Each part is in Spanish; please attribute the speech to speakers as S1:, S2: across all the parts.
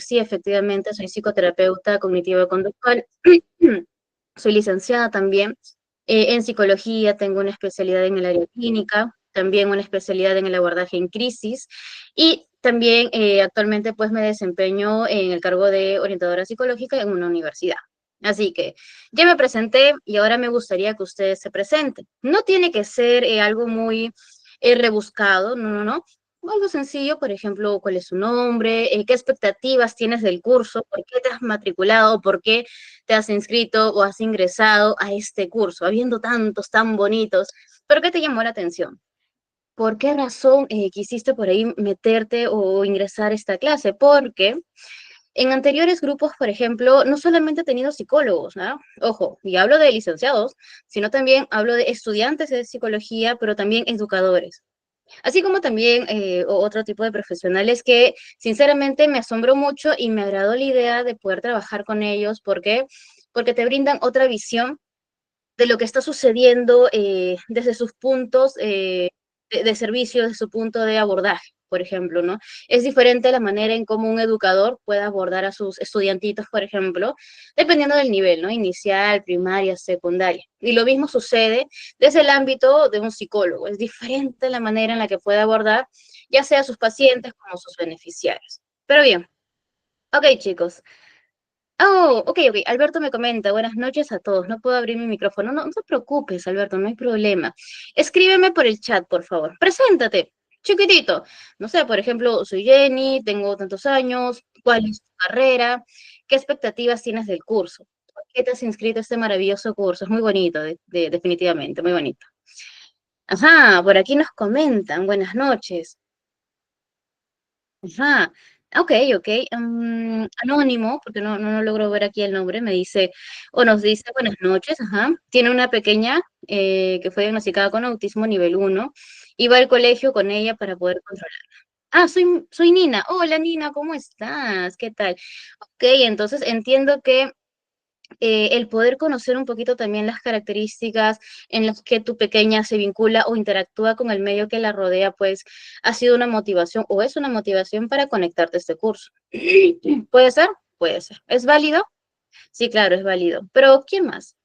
S1: sí, efectivamente, soy psicoterapeuta cognitivo-conductual. Soy licenciada también en psicología, tengo una especialidad en el área clínica, también una especialidad en el abordaje en crisis y también actualmente pues me desempeño en el cargo de orientadora psicológica en una universidad. Así que ya me presenté y ahora me gustaría que ustedes se presenten. No tiene que ser algo muy rebuscado, no, no, no. Algo sencillo, por ejemplo, cuál es su nombre, qué expectativas tienes del curso, por qué te has matriculado, por qué te has inscrito o has ingresado a este curso, habiendo tantos tan bonitos, pero ¿qué te llamó la atención? ¿Por qué razón quisiste por ahí meterte o ingresar a esta clase? Porque en anteriores grupos, por ejemplo, no solamente he tenido psicólogos, ¿no? Ojo, y hablo de licenciados, sino también hablo de estudiantes de psicología, pero también educadores. Así como también otro tipo de profesionales que sinceramente me asombró mucho y me agradó la idea de poder trabajar con ellos. ¿Por qué? Porque te brindan otra visión de lo que está sucediendo desde sus puntos de servicio, desde su punto de abordaje, por ejemplo, ¿no? Es diferente la manera en cómo un educador puede abordar a sus estudiantitos, por ejemplo, dependiendo del nivel, ¿no? Inicial, primaria, secundaria. Y lo mismo sucede desde el ámbito de un psicólogo. Es diferente la manera en la que puede abordar ya sea a sus pacientes como a sus beneficiarios. Pero bien, ok, chicos. Oh, ok, ok. Alberto me comenta, buenas noches a todos. No puedo abrir mi micrófono. No, no te preocupes, Alberto, no hay problema. Escríbeme por el chat, por favor. Preséntate, chiquitito. No sé, por ejemplo, soy Jenny, tengo tantos años. ¿Cuál es tu carrera? ¿Qué expectativas tienes del curso? ¿Por qué te has inscrito a este maravilloso curso? Es muy bonito, definitivamente, muy bonito. Ajá, por aquí nos comentan, buenas noches. Ajá, ok, ok. Anónimo, porque no logro ver aquí el nombre, me dice, o nos dice buenas noches, ajá. Tiene una pequeña que fue diagnosticada con autismo nivel 1 y va al colegio con ella para poder controlar. Ah, soy Nina. Hola Nina, ¿cómo estás? ¿Qué tal? Ok, entonces entiendo que el poder conocer un poquito también las características en las que tu pequeña se vincula o interactúa con el medio que la rodea, pues ha sido una motivación o es una motivación para conectarte a este curso. ¿Puede ser? Puede ser. ¿Es válido? Sí, claro, es válido. Pero ¿quién más?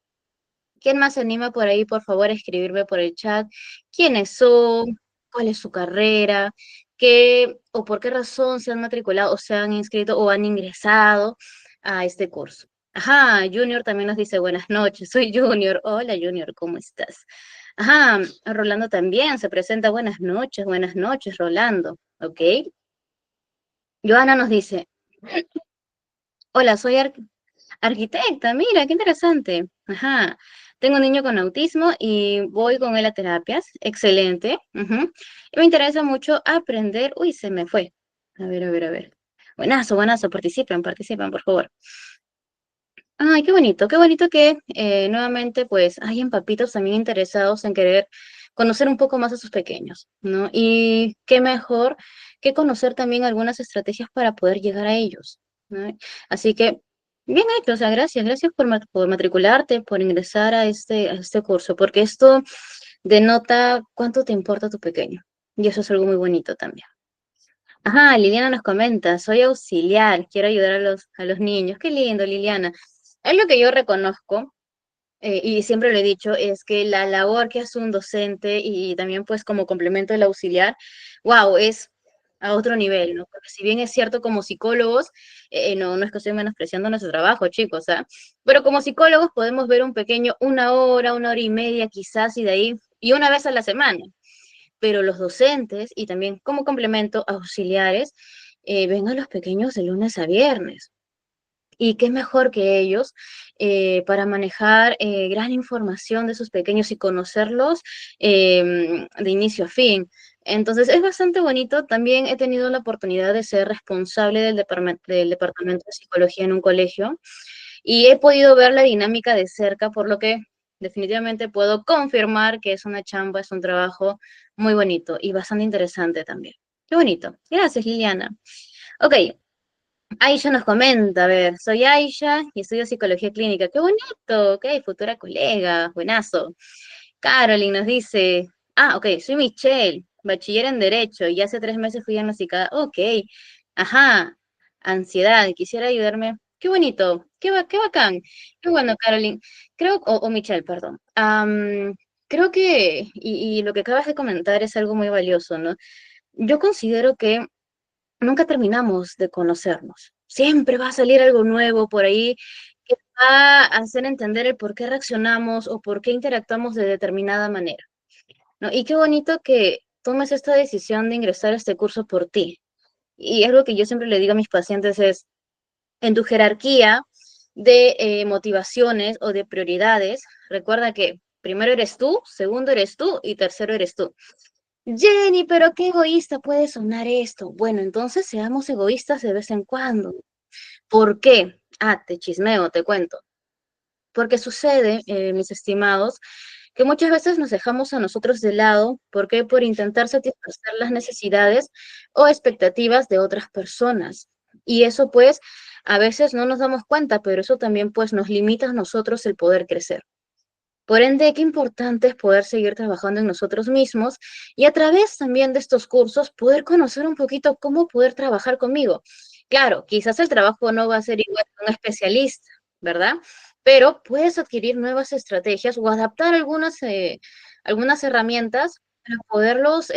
S1: ¿Quién más se anima por ahí, por favor, a escribirme por el chat? ¿Quiénes son? ¿Cuál es su carrera? ¿Qué o por qué razón se han matriculado o se han inscrito o han ingresado a este curso? Ajá, Junior también nos dice buenas noches, soy Junior. Hola Junior, ¿cómo estás? Ajá, Rolando también se presenta buenas noches, Rolando. Ok. Joana nos dice, hola, soy arquitecta, mira, qué interesante. Ajá. Tengo un niño con autismo y voy con él a terapias. Excelente. Ujú. Y me interesa mucho aprender. Uy, se me fue. A ver, a ver, a ver. Buenazo, buenazo. Participen, participen, por favor. Ay, qué bonito que nuevamente pues hayan papitos también interesados en querer conocer un poco más a sus pequeños, ¿no? Y qué mejor que conocer también algunas estrategias para poder llegar a ellos, ¿no? Así que, bien hecho, o sea, gracias, gracias por matricularte, por ingresar a este curso, porque esto denota cuánto te importa tu pequeño. Y eso es algo muy bonito también. Ajá, Liliana nos comenta, soy auxiliar, quiero ayudar a los niños. Qué lindo, Liliana. Es lo que yo reconozco, y siempre lo he dicho, es que la labor que hace un docente y también pues como complemento del auxiliar, wow, es a otro nivel, ¿no? Porque si bien es cierto como psicólogos, no es que estoy menospreciando nuestro trabajo, chicos, ¿ah? Pero como psicólogos podemos ver un pequeño una hora y media quizás y de ahí, y una vez a la semana, pero los docentes y también como complemento auxiliares ven a los pequeños de lunes a viernes. Y qué mejor que ellos para manejar gran información de sus pequeños y conocerlos de inicio a fin. Entonces es bastante bonito. También he tenido la oportunidad de ser responsable del departamento de psicología en un colegio y he podido ver la dinámica de cerca, por lo que definitivamente puedo confirmar que es una chamba, es un trabajo muy bonito y bastante interesante también. Qué bonito. Gracias, Liliana. Ok, Aisha nos comenta, a ver, soy Aisha y estudio psicología clínica. Qué bonito, ok, futura colega, buenazo. Caroline nos dice, ok, soy Michelle, bachiller en Derecho y hace 3 meses fui diagnosticada. Ok, ajá. ansiedad y quisiera ayudarme. Qué bonito, qué bacán. Qué bueno, Caroline. Creo, o Michelle, perdón. Creo que, y lo que acabas de comentar es algo muy valioso, ¿no? Yo considero que nunca terminamos de conocernos. Siempre va a salir algo nuevo por ahí que va a hacer entender el por qué reaccionamos o por qué interactuamos de determinada manera, ¿no? Y qué bonito que tomes esta decisión de ingresar a este curso por ti. Y algo que yo siempre le digo a mis pacientes es, en tu jerarquía de motivaciones o de prioridades, recuerda que primero eres tú, segundo eres tú y tercero eres tú. Jenny, pero qué egoísta puede sonar esto. Bueno, entonces seamos egoístas de vez en cuando. ¿Por qué? Ah, te chismeo, te cuento. Porque sucede, mis estimados, que muchas veces nos dejamos a nosotros de lado, ¿por qué? Por intentar satisfacer las necesidades o expectativas de otras personas. Y eso pues a veces no nos damos cuenta, pero eso también pues nos limita a nosotros el poder crecer. Por ende, qué importante es poder seguir trabajando en nosotros mismos y a través también de estos cursos poder conocer un poquito cómo poder trabajar conmigo. Claro, quizás el trabajo no va a ser igual que un especialista, ¿verdad? Pero puedes adquirir nuevas estrategias o adaptar algunas herramientas para poderlos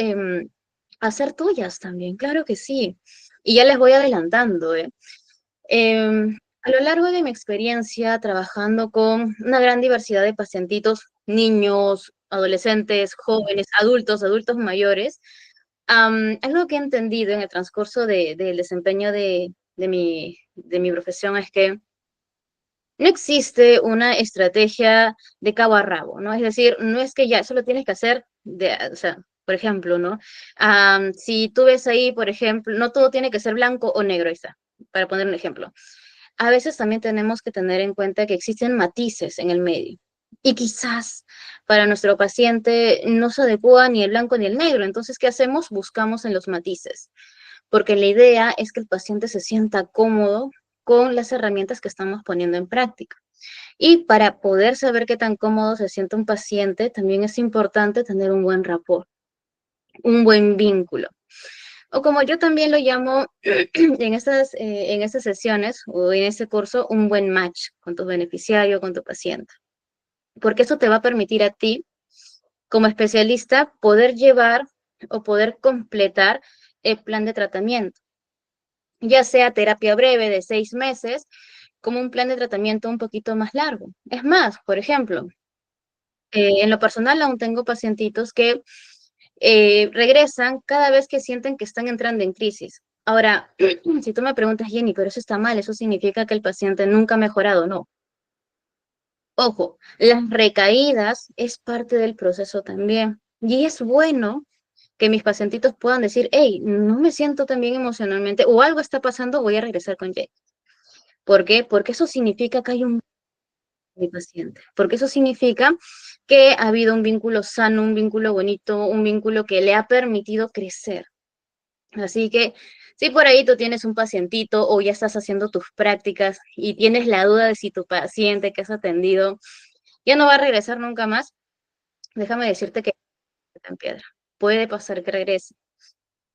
S1: hacer tuyas también, claro que sí. Y ya les voy adelantando, ¿eh? A lo largo de mi experiencia trabajando con una gran diversidad de pacientitos, niños, adolescentes, jóvenes, adultos mayores, algo que he entendido en el transcurso del desempeño de mi profesión es que no existe una estrategia de cabo a rabo, ¿no? Es decir, no es que ya, eso lo tienes que hacer, o sea, por ejemplo, ¿no? Si tú ves ahí, por ejemplo, no todo tiene que ser blanco o negro, ahí está, para poner un ejemplo. A veces también tenemos que tener en cuenta que existen matices en el medio. Y quizás para nuestro paciente no se adecua ni el blanco ni el negro. Entonces, ¿qué hacemos? Buscamos en los matices. Porque la idea es que el paciente se sienta cómodo con las herramientas que estamos poniendo en práctica. Y para poder saber qué tan cómodo se siente un paciente, también es importante tener un buen rapport, un buen vínculo. O como yo también lo llamo en estas sesiones o en este curso, un buen match con tu beneficiario, con tu paciente. Porque eso te va a permitir a ti, como especialista, poder llevar o poder completar el plan de tratamiento, ya sea terapia breve de 6 meses, como un plan de tratamiento un poquito más largo. Es más, por ejemplo, en lo personal aún tengo pacientitos que regresan cada vez que sienten que están entrando en crisis. Ahora, si tú me preguntas, Jenny, pero eso está mal, eso significa que el paciente nunca ha mejorado, no. Ojo, las recaídas es parte del proceso también. Y es bueno que mis pacientitos puedan decir, hey, no me siento tan bien emocionalmente o algo está pasando, voy a regresar con Jenny. ¿Por qué? Porque eso significa que hay un mi paciente, porque eso significa que ha habido un vínculo sano, un vínculo bonito, un vínculo que le ha permitido crecer. Así que si por ahí tú tienes un pacientito o ya estás haciendo tus prácticas y tienes la duda de si tu paciente que has atendido ya no va a regresar nunca más, déjame decirte que está en piedra. Puede pasar que regrese.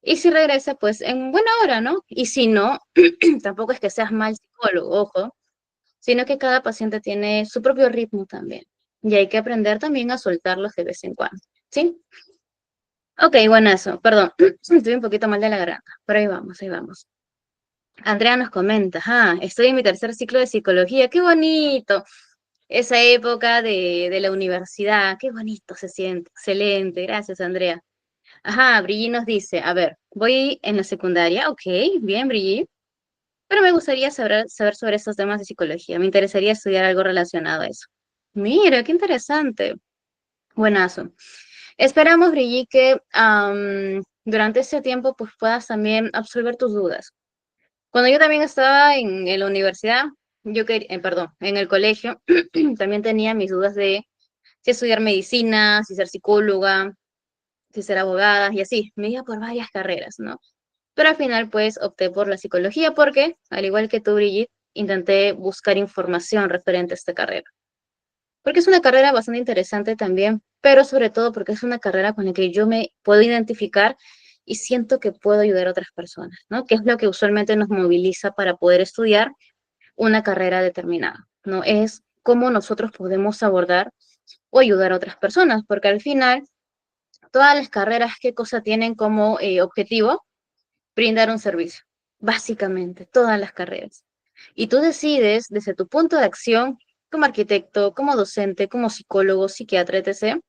S1: Y si regresa, pues en buena hora, ¿no? Y si no, tampoco es que seas mal psicólogo, ojo, sino que cada paciente tiene su propio ritmo también. Y hay que aprender también a soltarlos de vez en cuando, ¿sí? Ok, buenazo, perdón, estoy un poquito mal de la garganta, pero ahí vamos, ahí vamos. Andrea nos comenta, estoy en mi tercer ciclo de psicología, qué bonito. Esa época de la universidad, qué bonito se siente, excelente, gracias Andrea. Brigitte nos dice, a ver, voy en la secundaria, ok, bien Brigitte, pero me gustaría saber sobre estos temas de psicología, me interesaría estudiar algo relacionado a eso. Mira, qué interesante, buenazo. Esperamos, Brigitte, que durante este tiempo pues puedas también absolver tus dudas. Cuando yo también estaba en la universidad, perdón, en el colegio, también tenía mis dudas de si estudiar medicina, si ser psicóloga, si ser abogada y así. Me iba por varias carreras, ¿no? Pero al final, pues, opté por la psicología porque, al igual que tú, Brigitte, intenté buscar información referente a esta carrera. Porque es una carrera bastante interesante también, pero sobre todo porque es una carrera con la que yo me puedo identificar y siento que puedo ayudar a otras personas, ¿no? Que es lo que usualmente nos moviliza para poder estudiar una carrera determinada, ¿no? Es cómo nosotros podemos abordar o ayudar a otras personas, porque al final todas las carreras, ¿qué cosa tienen como objetivo? Brindar un servicio, básicamente, todas las carreras. Y tú decides desde tu punto de acción, como arquitecto, como docente, como psicólogo, psiquiatra, etc.,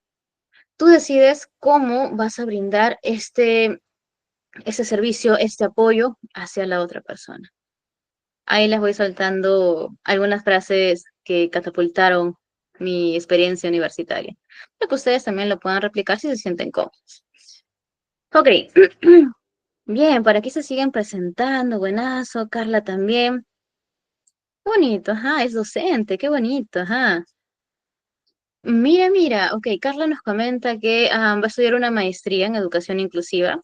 S1: tú decides cómo vas a brindar ese servicio, este apoyo hacia la otra persona. Ahí les voy soltando algunas frases que catapultaron mi experiencia universitaria, para que ustedes también lo puedan replicar si se sienten cómodos. Ok, bien, por aquí se siguen presentando, buenazo, Carla también. Bonito, ajá, es docente, qué bonito, ajá. Mira, mira, ok, Carla nos comenta que va a estudiar una maestría en educación inclusiva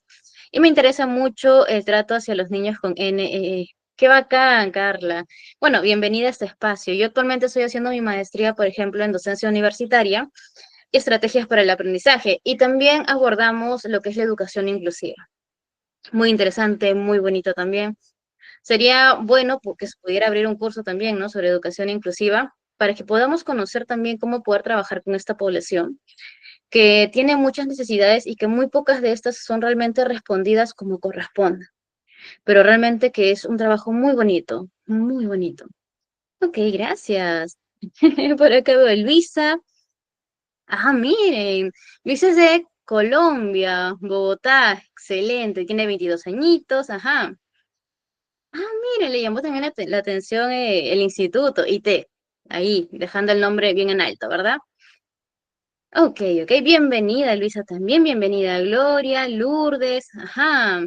S1: y me interesa mucho el trato hacia los niños con NEE. Qué bacán, Carla. Bueno, bienvenida a este espacio. Yo actualmente estoy haciendo mi maestría, por ejemplo, en docencia universitaria y estrategias para el aprendizaje y también abordamos lo que es la educación inclusiva. Muy interesante, muy bonito también. Sería bueno que se pudiera abrir un curso también, ¿no? Sobre educación inclusiva para que podamos conocer también cómo poder trabajar con esta población que tiene muchas necesidades y que muy pocas de estas son realmente respondidas como corresponde, pero realmente que es un trabajo muy bonito, muy bonito. Ok, gracias. Por acá veo a Luisa. Ajá, miren, Luisa es de Colombia, Bogotá, excelente, tiene 22 añitos, ajá. Ah, mire, le llamó también la atención el instituto, IT, ahí, dejando el nombre bien en alto, ¿verdad? Ok, ok, bienvenida Luisa también, bienvenida Gloria, Lourdes, ajá,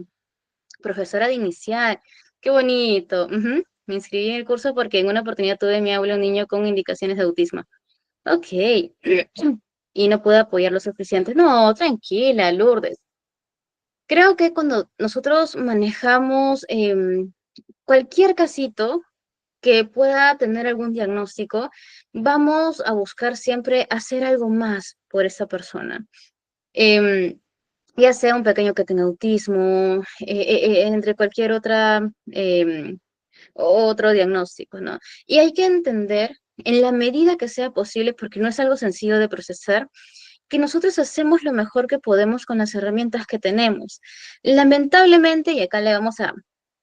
S1: profesora de inicial, qué bonito. Ujú. Me inscribí en el curso porque en una oportunidad tuve en mi aula un niño con indicaciones de autismo. Ok, y no pude apoyar lo suficiente. No, tranquila, Lourdes. Creo que cuando nosotros manejamos cualquier casito, que pueda tener algún diagnóstico, vamos a buscar siempre hacer algo más por esa persona. Em, ya sea un pequeño que tenga autismo, entre cualquier otro diagnóstico, ¿no? Y hay que entender, en la medida que sea posible, porque no es algo sencillo de procesar, que nosotros hacemos lo mejor que podemos con las herramientas que tenemos. Lamentablemente, y acá le vamos a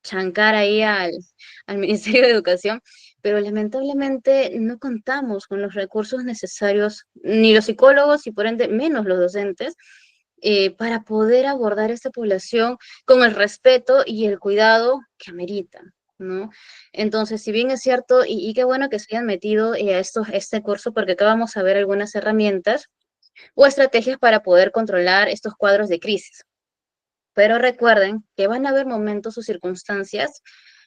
S1: chancar ahí al Ministerio de Educación, pero lamentablemente no contamos con los recursos necesarios, ni los psicólogos y por ende menos los docentes, para poder abordar esta población con el respeto y el cuidado que amerita, ¿no? Entonces, si bien es cierto, y qué bueno que se hayan metido a este curso, porque acá vamos a ver algunas herramientas o estrategias para poder controlar estos cuadros de crisis. Pero recuerden que van a haber momentos o circunstancias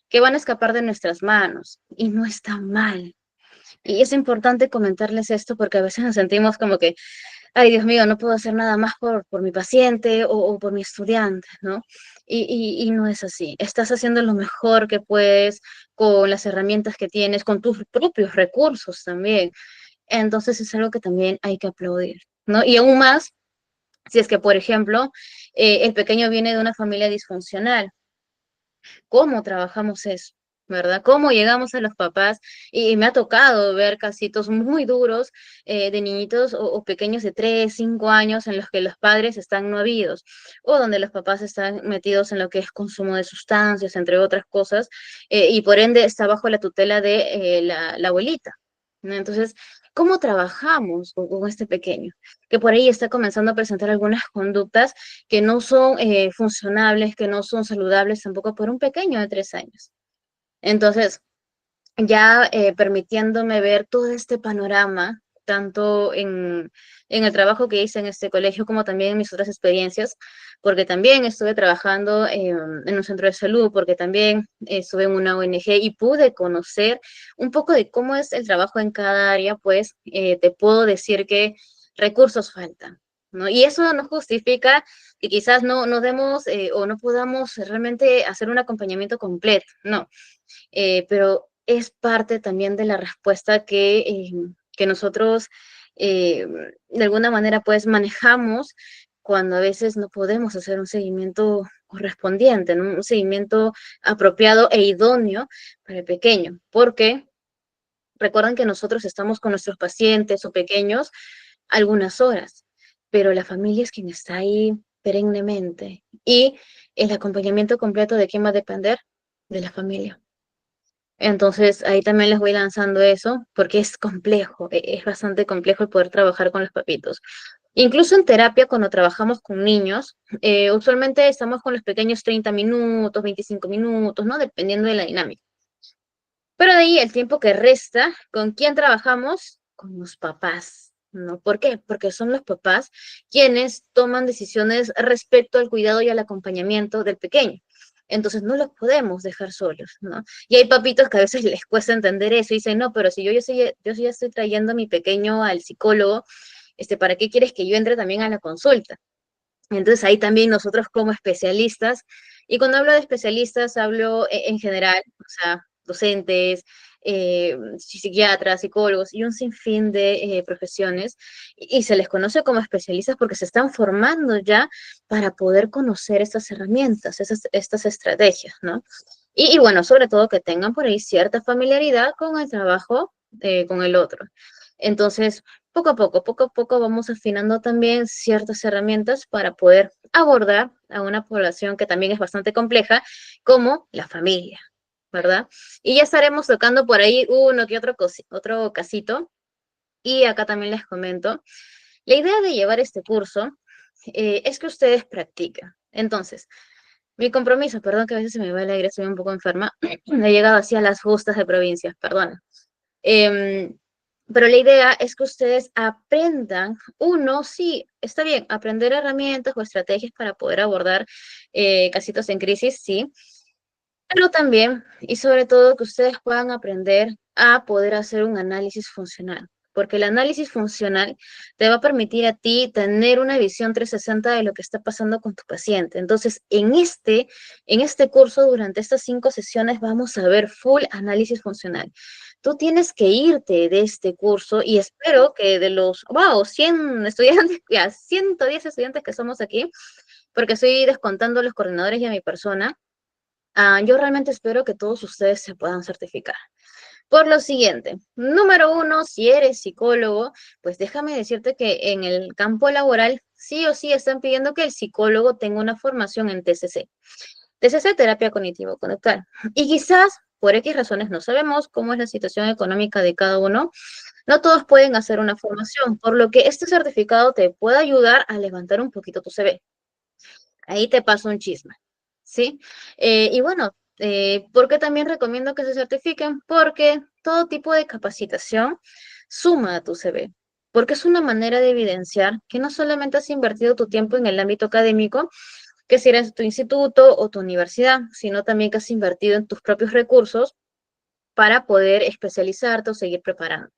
S1: que van a escapar de nuestras manos y no está mal. Y es importante comentarles esto porque a veces nos sentimos como que, ay, Dios mío, no puedo hacer nada más por mi paciente o por mi estudiante, ¿no? Y no es así. Estás haciendo lo mejor que puedes con las herramientas que tienes, con tus propios recursos también. Entonces es algo que también hay que aplaudir, ¿no? Y aún más si es que, por ejemplo, el pequeño viene de una familia disfuncional. ¿Cómo trabajamos eso? ¿Verdad? ¿Cómo llegamos a los papás? Y me ha tocado ver casitos muy duros de niñitos o pequeños de 3, 5 años en los que los padres están no habidos o donde los papás están metidos en lo que es consumo de sustancias, entre otras cosas, y por ende está bajo la tutela de la abuelita, ¿no? Entonces, ¿cómo trabajamos con este pequeño? Que por ahí está comenzando a presentar algunas conductas que no son funcionables, que no son saludables tampoco por un pequeño de 3 años. Entonces, ya permitiéndome ver todo este panorama, tanto en el trabajo que hice en este colegio como también en mis otras experiencias, porque también estuve trabajando en un centro de salud, porque también estuve en una ONG y pude conocer un poco de cómo es el trabajo en cada área, pues te puedo decir que recursos faltan, ¿no? Y eso no justifica que quizás no demos o no podamos realmente hacer un acompañamiento completo, no, pero es parte también de la respuesta que nosotros de alguna manera pues manejamos cuando a veces no podemos hacer un seguimiento correspondiente, ¿no? Un seguimiento apropiado e idóneo para el pequeño, porque recuerden que nosotros estamos con nuestros pacientes o pequeños algunas horas, pero la familia es quien está ahí perennemente y el acompañamiento completo de quién va a depender de la familia. Entonces, ahí también les voy lanzando eso, porque es complejo, es bastante complejo el poder trabajar con los papitos. Incluso en terapia, cuando trabajamos con niños, usualmente estamos con los pequeños 30 minutos, 25 minutos, ¿no? Dependiendo de la dinámica. Pero de ahí el tiempo que resta, ¿con quién trabajamos? Con los papás, ¿no? ¿Por qué? Porque son los papás quienes toman decisiones respecto al cuidado y al acompañamiento del pequeño. Entonces no los podemos dejar solos, ¿no? Y hay papitos que a veces les cuesta entender eso y dicen, no, pero si yo ya estoy trayendo a mi pequeño al psicólogo, ¿para qué quieres que yo entre también a la consulta? Entonces ahí también nosotros como especialistas, y cuando hablo de especialistas hablo en general, o sea, docentes, psiquiatras, psicólogos y un sinfín de profesiones, y se les conoce como especialistas porque se están formando ya para poder conocer estas herramientas, estas estrategias, ¿no? Y bueno, sobre todo que tengan por ahí cierta familiaridad con el trabajo con el otro. Entonces, poco a poco vamos afinando también ciertas herramientas para poder abordar a una población que también es bastante compleja, como la familia, ¿verdad? Y ya estaremos tocando por ahí uno que otro casito. Y acá también les comento, la idea de llevar este curso es que ustedes practiquen. Entonces, mi compromiso, perdón que a veces se me va el aire, estoy un poco enferma, he llegado así a las justas de provincias, perdón. Em, pero la idea es que ustedes aprendan, uno, sí, está bien, aprender herramientas o estrategias para poder abordar casitos en crisis, sí, pero también y sobre todo que ustedes puedan aprender a poder hacer un análisis funcional, porque el análisis funcional te va a permitir a ti tener una visión 360 de lo que está pasando con tu paciente. Entonces, en este curso, durante estas 5 sesiones, vamos a ver full análisis funcional. Tú tienes que irte de este curso y espero que de los, wow, 100 estudiantes, ya, 110 estudiantes que somos aquí, porque estoy descontando a los coordinadores y a mi persona. Yo realmente espero que todos ustedes se puedan certificar. Por lo siguiente, número uno, si eres psicólogo, pues déjame decirte que en el campo laboral sí o sí están pidiendo que el psicólogo tenga una formación en TCC. TCC, terapia cognitivo-conductual. Y quizás, por X razones, no sabemos cómo es la situación económica de cada uno, no todos pueden hacer una formación, por lo que este certificado te puede ayudar a levantar un poquito tu CV. Ahí te paso un chisme, ¿sí? Y bueno, ¿por qué también recomiendo que se certifiquen? Porque todo tipo de capacitación suma a tu CV, porque es una manera de evidenciar que no solamente has invertido tu tiempo en el ámbito académico, que si eres tu instituto o tu universidad, sino también que has invertido en tus propios recursos para poder especializarte o seguir preparando.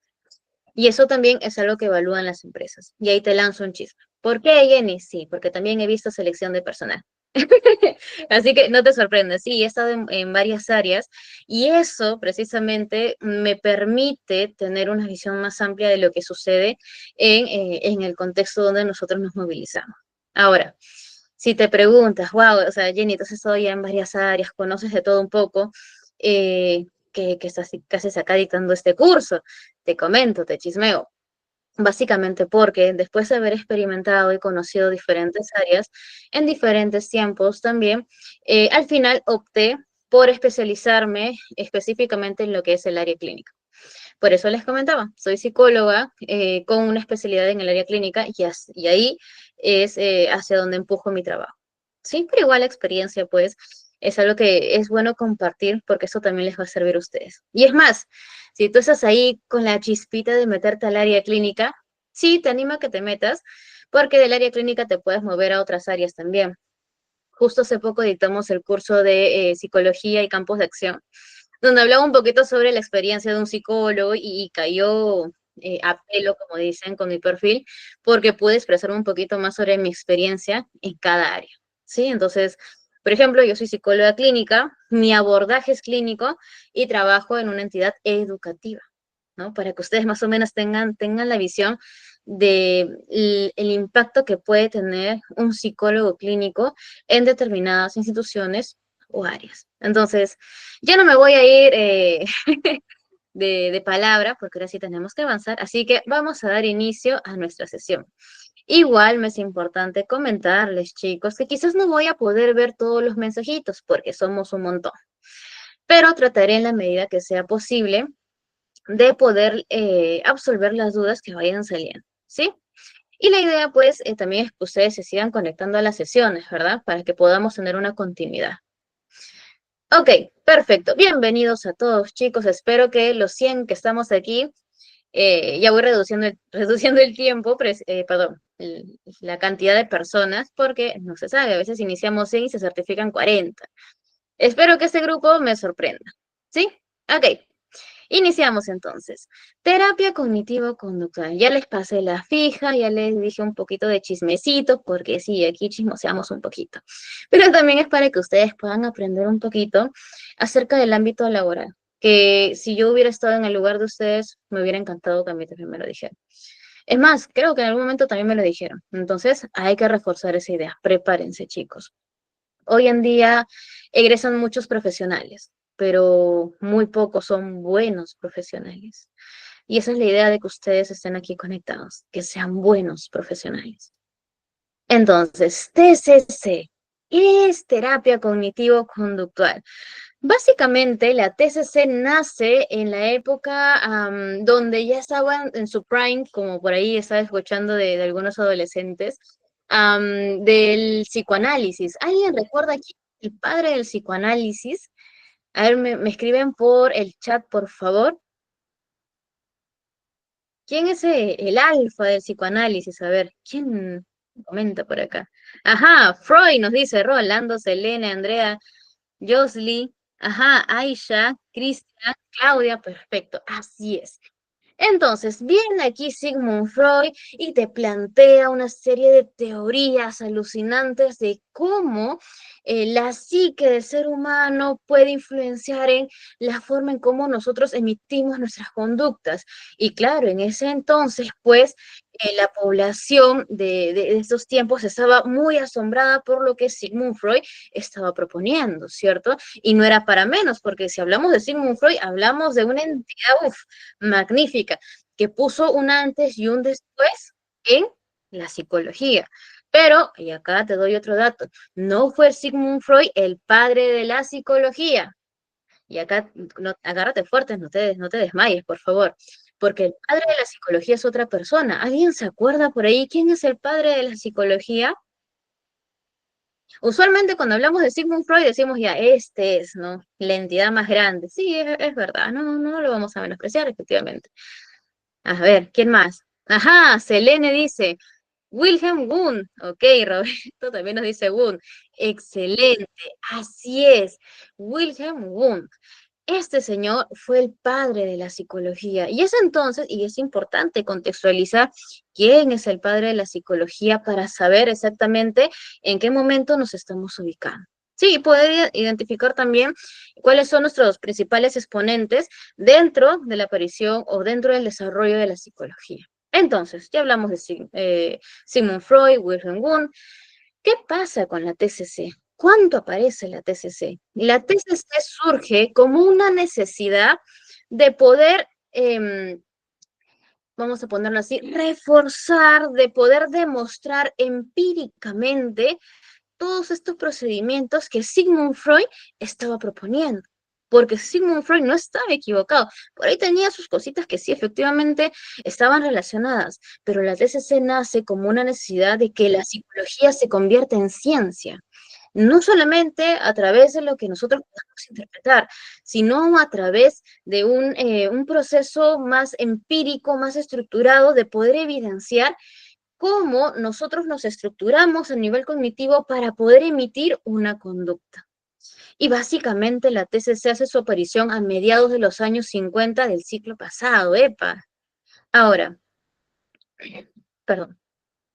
S1: Y eso también es algo que evalúan las empresas. Y ahí te lanzo un chisme. ¿Por qué, Jenny? Sí, porque también he visto selección de personal. Así que no te sorprendas, sí, he estado en varias áreas y eso precisamente me permite tener una visión más amplia de lo que sucede en el contexto donde nosotros nos movilizamos. Ahora, si te preguntas, wow, o sea, Jenny, tú has estado ya en varias áreas, conoces de todo un poco, que estás casi acá dictando este curso, te comento, te chismeo. Básicamente porque después de haber experimentado y conocido diferentes áreas en diferentes tiempos también, al final opté por especializarme específicamente en lo que es el área clínica. Por eso les comentaba, soy psicóloga con una especialidad en el área clínica y ahí es hacia donde empujo mi trabajo. Sí, pero igual la experiencia, pues, es algo que es bueno compartir porque eso también les va a servir a ustedes. Y es más, si tú estás ahí con la chispita de meterte al área clínica, sí, te animo a que te metas, porque del área clínica te puedes mover a otras áreas también. Justo hace poco dictamos el curso de psicología y campos de acción, donde hablaba un poquito sobre la experiencia de un psicólogo y cayó a pelo, como dicen, con mi perfil, porque pude expresar un poquito más sobre mi experiencia en cada área, ¿sí? Entonces, por ejemplo, yo soy psicóloga clínica, mi abordaje es clínico y trabajo en una entidad educativa. ¿no? Para que ustedes más o menos tengan la visión de el impacto que puede tener un psicólogo clínico en determinadas instituciones o áreas. Entonces, ya no me voy a ir de palabra, porque ahora sí tenemos que avanzar, así que vamos a dar inicio a nuestra sesión. Igual me es importante comentarles, chicos, que quizás no voy a poder ver todos los mensajitos porque somos un montón, pero trataré en la medida que sea posible de poder absolver las dudas que vayan saliendo, ¿sí? Y la idea, pues, también es que ustedes se sigan conectando a las sesiones, ¿verdad? Para que podamos tener una continuidad. Ok, perfecto. Bienvenidos a todos, chicos. Espero que los 100 que estamos aquí, ya voy reduciendo reduciendo el tiempo, perdón, la cantidad de personas, porque no se sabe, a veces iniciamos 100 y se certifican 40. Espero que este grupo me sorprenda. ¿Sí? Ok. Iniciamos entonces. Terapia cognitivo-conductual. Ya les pasé la fija, ya les dije un poquito de chismecito, porque sí, aquí chismoseamos un poquito. Pero también es para que ustedes puedan aprender un poquito acerca del ámbito laboral. Que si yo hubiera estado en el lugar de ustedes, me hubiera encantado que a mí también me lo dijeran. Es más, creo que en algún momento también me lo dijeron. Entonces, hay que reforzar esa idea. Prepárense, chicos. Hoy en día egresan muchos profesionales, pero muy pocos son buenos profesionales. Y esa es la idea de que ustedes estén aquí conectados, que sean buenos profesionales. Entonces, TCC es terapia cognitivo-conductual. Básicamente, la TCC nace en la época donde ya estaban en su prime, como por ahí estaba escuchando de algunos adolescentes, del psicoanálisis. ¿Alguien recuerda quién es el padre del psicoanálisis? A ver, me escriben por el chat, por favor. ¿Quién es el alfa del psicoanálisis? A ver, ¿quién comenta por acá? Ajá, Freud nos dice, Rolando, Selene, Andrea, Josly, ajá, Aisha, Cristian, Claudia, perfecto, así es. Entonces, viene aquí Sigmund Freud y te plantea una serie de teorías alucinantes de cómo la psique del ser humano puede influenciar en la forma en cómo nosotros emitimos nuestras conductas. Y claro, en ese entonces, pues, la población de estos tiempos estaba muy asombrada por lo que Sigmund Freud estaba proponiendo, ¿cierto? Y no era para menos, porque si hablamos de Sigmund Freud, hablamos de una entidad, magnífica, que puso un antes y un después en la psicología. Pero, y acá te doy otro dato, no fue Sigmund Freud el padre de la psicología. Y acá, no, agárrate fuerte, no te desmayes, por favor. Porque el padre de la psicología es otra persona. ¿Alguien se acuerda por ahí quién es el padre de la psicología? Usualmente cuando hablamos de Sigmund Freud decimos ya, este es, ¿no? La entidad más grande. Sí, es verdad, no lo vamos a menospreciar, efectivamente. A ver, ¿quién más? Ajá, Selene dice, Wilhelm Wundt. Ok, Roberto también nos dice Wundt. Excelente, así es, Wilhelm Wundt. Este señor fue el padre de la psicología. Y es entonces, y es importante contextualizar quién es el padre de la psicología para saber exactamente en qué momento nos estamos ubicando. Sí, y poder identificar también cuáles son nuestros principales exponentes dentro de la aparición o dentro del desarrollo de la psicología. Entonces, ya hablamos de Sigmund Freud, Wilhelm Wundt. ¿Qué pasa con la TCC? ¿Cuándo aparece la TCC? La TCC surge como una necesidad de poder, vamos a ponerlo así, reforzar, de poder demostrar empíricamente todos estos procedimientos que Sigmund Freud estaba proponiendo. Porque Sigmund Freud no estaba equivocado. Por ahí tenía sus cositas que sí, efectivamente, estaban relacionadas. Pero la TCC nace como una necesidad de que la psicología se convierta en ciencia. No solamente a través de lo que nosotros podamos interpretar, sino a través de un proceso más empírico, más estructurado, de poder evidenciar cómo nosotros nos estructuramos a nivel cognitivo para poder emitir una conducta. Y básicamente la TCC hace su aparición a mediados de los años 50 del siglo pasado, ¡epa! Ahora, perdón,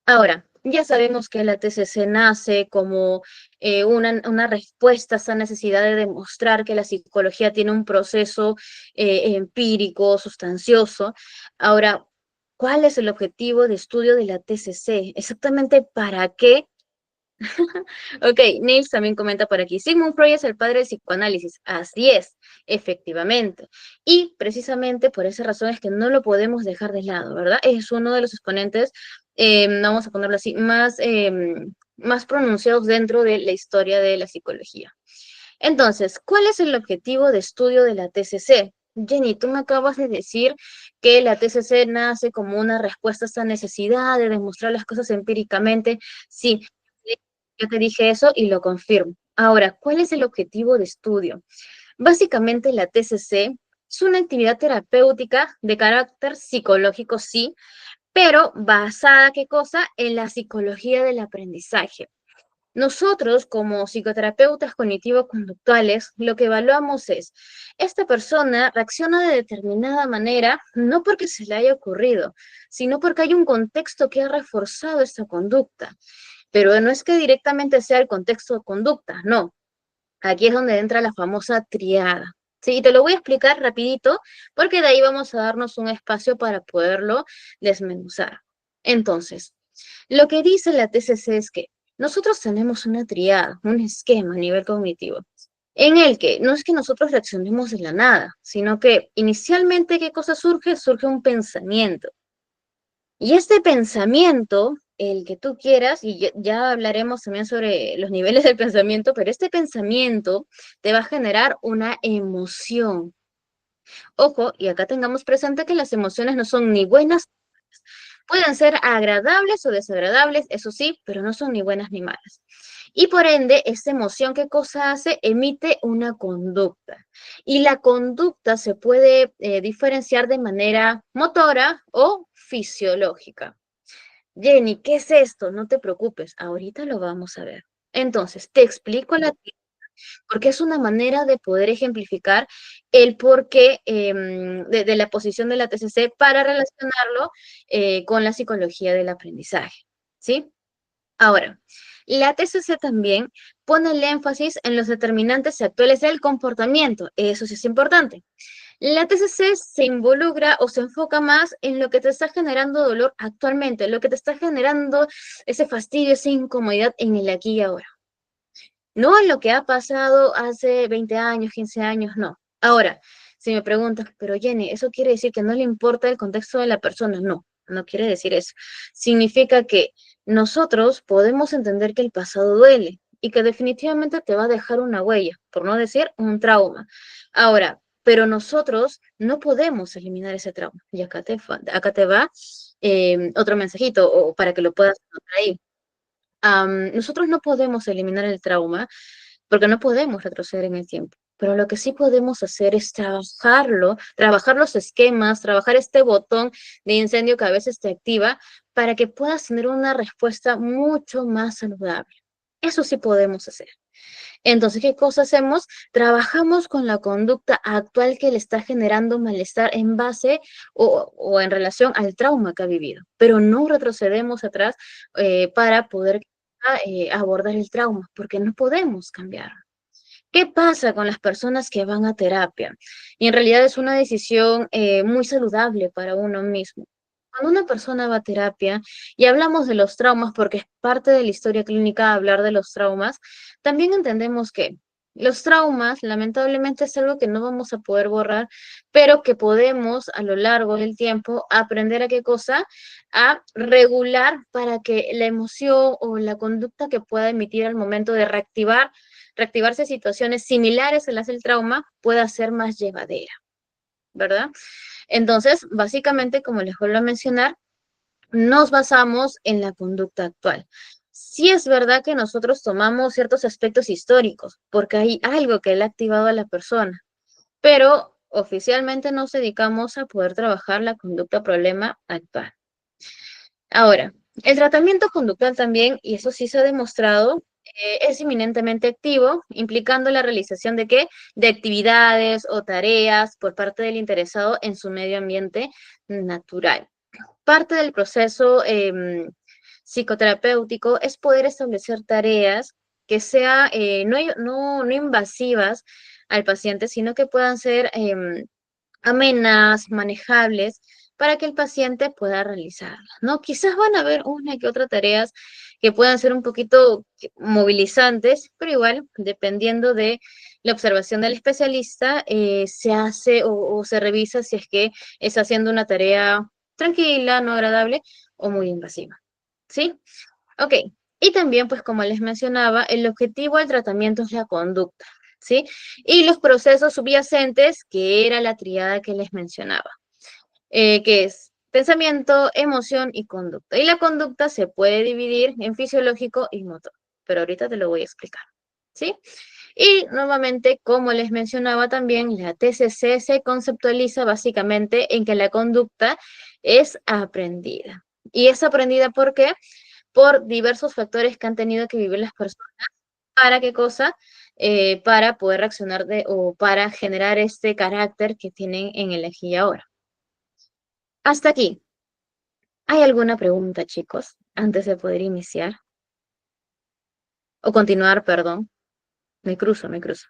S1: ahora, Ya sabemos que la TCC nace como una respuesta a esa necesidad de demostrar que la psicología tiene un proceso empírico, sustancioso. Ahora, ¿cuál es el objetivo de estudio de la TCC? Exactamente para qué. Ok, Nils también comenta por aquí. Sigmund Freud es el padre del psicoanálisis. Así es, efectivamente. Y precisamente por esa razón es que no lo podemos dejar de lado, ¿verdad? Es uno de los exponentes, vamos a ponerlo así, más pronunciados dentro de la historia de la psicología. Entonces, ¿cuál es el objetivo de estudio de la TCC? Jenny, tú me acabas de decir que la TCC nace como una respuesta a esta necesidad de demostrar las cosas empíricamente. Sí, yo te dije eso y lo confirmo. Ahora, ¿cuál es el objetivo de estudio? Básicamente, la TCC es una actividad terapéutica de carácter psicológico, sí, pero basada, ¿qué cosa? En la psicología del aprendizaje. Nosotros, como psicoterapeutas cognitivo-conductuales, lo que evaluamos es, esta persona reacciona de determinada manera, no porque se le haya ocurrido, sino porque hay un contexto que ha reforzado esta conducta. Pero no es que directamente sea el contexto de conducta, no. Aquí es donde entra la famosa triada. Sí, y te lo voy a explicar rapidito, porque de ahí vamos a darnos un espacio para poderlo desmenuzar. Entonces, lo que dice la TCC es que nosotros tenemos una triada, un esquema a nivel cognitivo, en el que no es que nosotros reaccionemos de la nada, sino que inicialmente, ¿qué cosa surge? Surge un pensamiento. Y este pensamiento, el que tú quieras, y ya hablaremos también sobre los niveles del pensamiento, pero este pensamiento te va a generar una emoción. Ojo, y acá tengamos presente que las emociones no son ni buenas, pueden ser agradables o desagradables, eso sí, pero no son ni buenas ni malas. Y por ende, esta emoción, ¿qué cosa hace? Emite una conducta. Y la conducta se puede diferenciar de manera motora o fisiológica. Jenny, ¿qué es esto? No te preocupes, ahorita lo vamos a ver. Entonces, te explico la porque es una manera de poder ejemplificar el porqué de la posición de la TCC para relacionarlo con la psicología del aprendizaje, ¿sí? Ahora, la TCC también pone el énfasis en los determinantes actuales del comportamiento, eso sí es importante. La TCC se involucra o se enfoca más en lo que te está generando dolor actualmente, lo que te está generando ese fastidio, esa incomodidad en el aquí y ahora. No en lo que ha pasado hace 20 años, 15 años, no. Ahora, si me preguntas, pero Jenny, ¿eso quiere decir que no le importa el contexto de la persona? No, no quiere decir eso. Significa que nosotros podemos entender que el pasado duele y que definitivamente te va a dejar una huella, por no decir un trauma. Ahora, pero nosotros no podemos eliminar ese trauma. Y acá te va otro mensajito o para que lo puedas anotar ahí. Nosotros no podemos eliminar el trauma porque no podemos retroceder en el tiempo. Pero lo que sí podemos hacer es trabajarlo, trabajar los esquemas, trabajar este botón de incendio que a veces te activa para que puedas tener una respuesta mucho más saludable. Eso sí podemos hacer. Entonces, ¿qué cosa hacemos? Trabajamos con la conducta actual que le está generando malestar en base o en relación al trauma que ha vivido, pero no retrocedemos atrás para poder abordar el trauma, porque no podemos cambiar. ¿Qué pasa con las personas que van a terapia? Y en realidad es una decisión muy saludable para uno mismo. Cuando una persona va a terapia y hablamos de los traumas, porque es parte de la historia clínica hablar de los traumas, también entendemos que los traumas, lamentablemente, es algo que no vamos a poder borrar, pero que podemos a lo largo del tiempo aprender a qué cosa, a regular para que la emoción o la conducta que pueda emitir al momento de reactivarse situaciones similares a las del trauma pueda ser más llevadera, ¿verdad? Entonces, básicamente, como les vuelvo a mencionar, nos basamos en la conducta actual. Sí es verdad que nosotros tomamos ciertos aspectos históricos, porque hay algo que le ha activado a la persona, pero oficialmente nos dedicamos a poder trabajar la conducta problema actual. Ahora, el tratamiento conductual también, y eso sí se ha demostrado, es eminentemente activo, implicando la realización de qué? De actividades o tareas por parte del interesado en su medio ambiente natural. Parte del proceso psicoterapéutico es poder establecer tareas que sean no invasivas al paciente, sino que puedan ser amenas, manejables, para que el paciente pueda realizarlas, ¿no? Quizás van a haber una que otra tareas que puedan ser un poquito movilizantes, pero igual, dependiendo de la observación del especialista, se hace o se revisa si es que está haciendo una tarea tranquila, no agradable o muy invasiva, ¿sí? Ok, y también, pues como les mencionaba, el objetivo del tratamiento es la conducta, ¿sí? Y los procesos subyacentes, que era la triada que les mencionaba, que es pensamiento, emoción y conducta. Y la conducta se puede dividir en fisiológico y motor, pero ahorita te lo voy a explicar, ¿sí? Y nuevamente, como les mencionaba también, la TCC se conceptualiza básicamente en que la conducta es aprendida. ¿Y es aprendida por qué? Por diversos factores que han tenido que vivir las personas. ¿Para qué cosa? Para poder reaccionar o para generar este carácter que tienen en el aquí y ahora. Hasta aquí. ¿Hay alguna pregunta, chicos, antes de poder iniciar? O continuar, perdón. Me cruzo, me cruzo.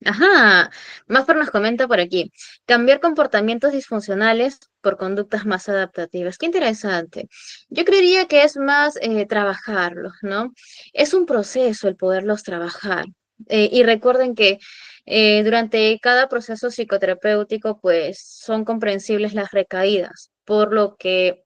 S1: Ajá, Maffer nos comenta por aquí, cambiar comportamientos disfuncionales por conductas más adaptativas. Qué interesante. Yo creería que es más trabajarlos, ¿no? Es un proceso el poderlos trabajar. Y recuerden que durante cada proceso psicoterapéutico, pues son comprensibles las recaídas, por lo que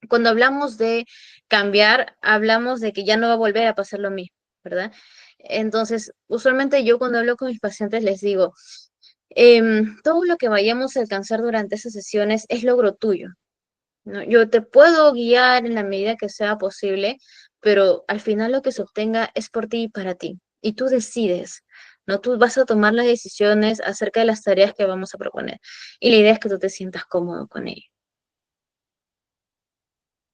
S1: cuando hablamos de cambiar, hablamos de que ya no va a volver a pasar lo mismo, ¿verdad? Entonces, usualmente yo cuando hablo con mis pacientes les digo, todo lo que vayamos a alcanzar durante esas sesiones es logro tuyo, ¿no? Yo te puedo guiar en la medida que sea posible, pero al final lo que se obtenga es por ti y para ti. Y tú decides, ¿no? Tú vas a tomar las decisiones acerca de las tareas que vamos a proponer. Y la idea es que tú te sientas cómodo con ello.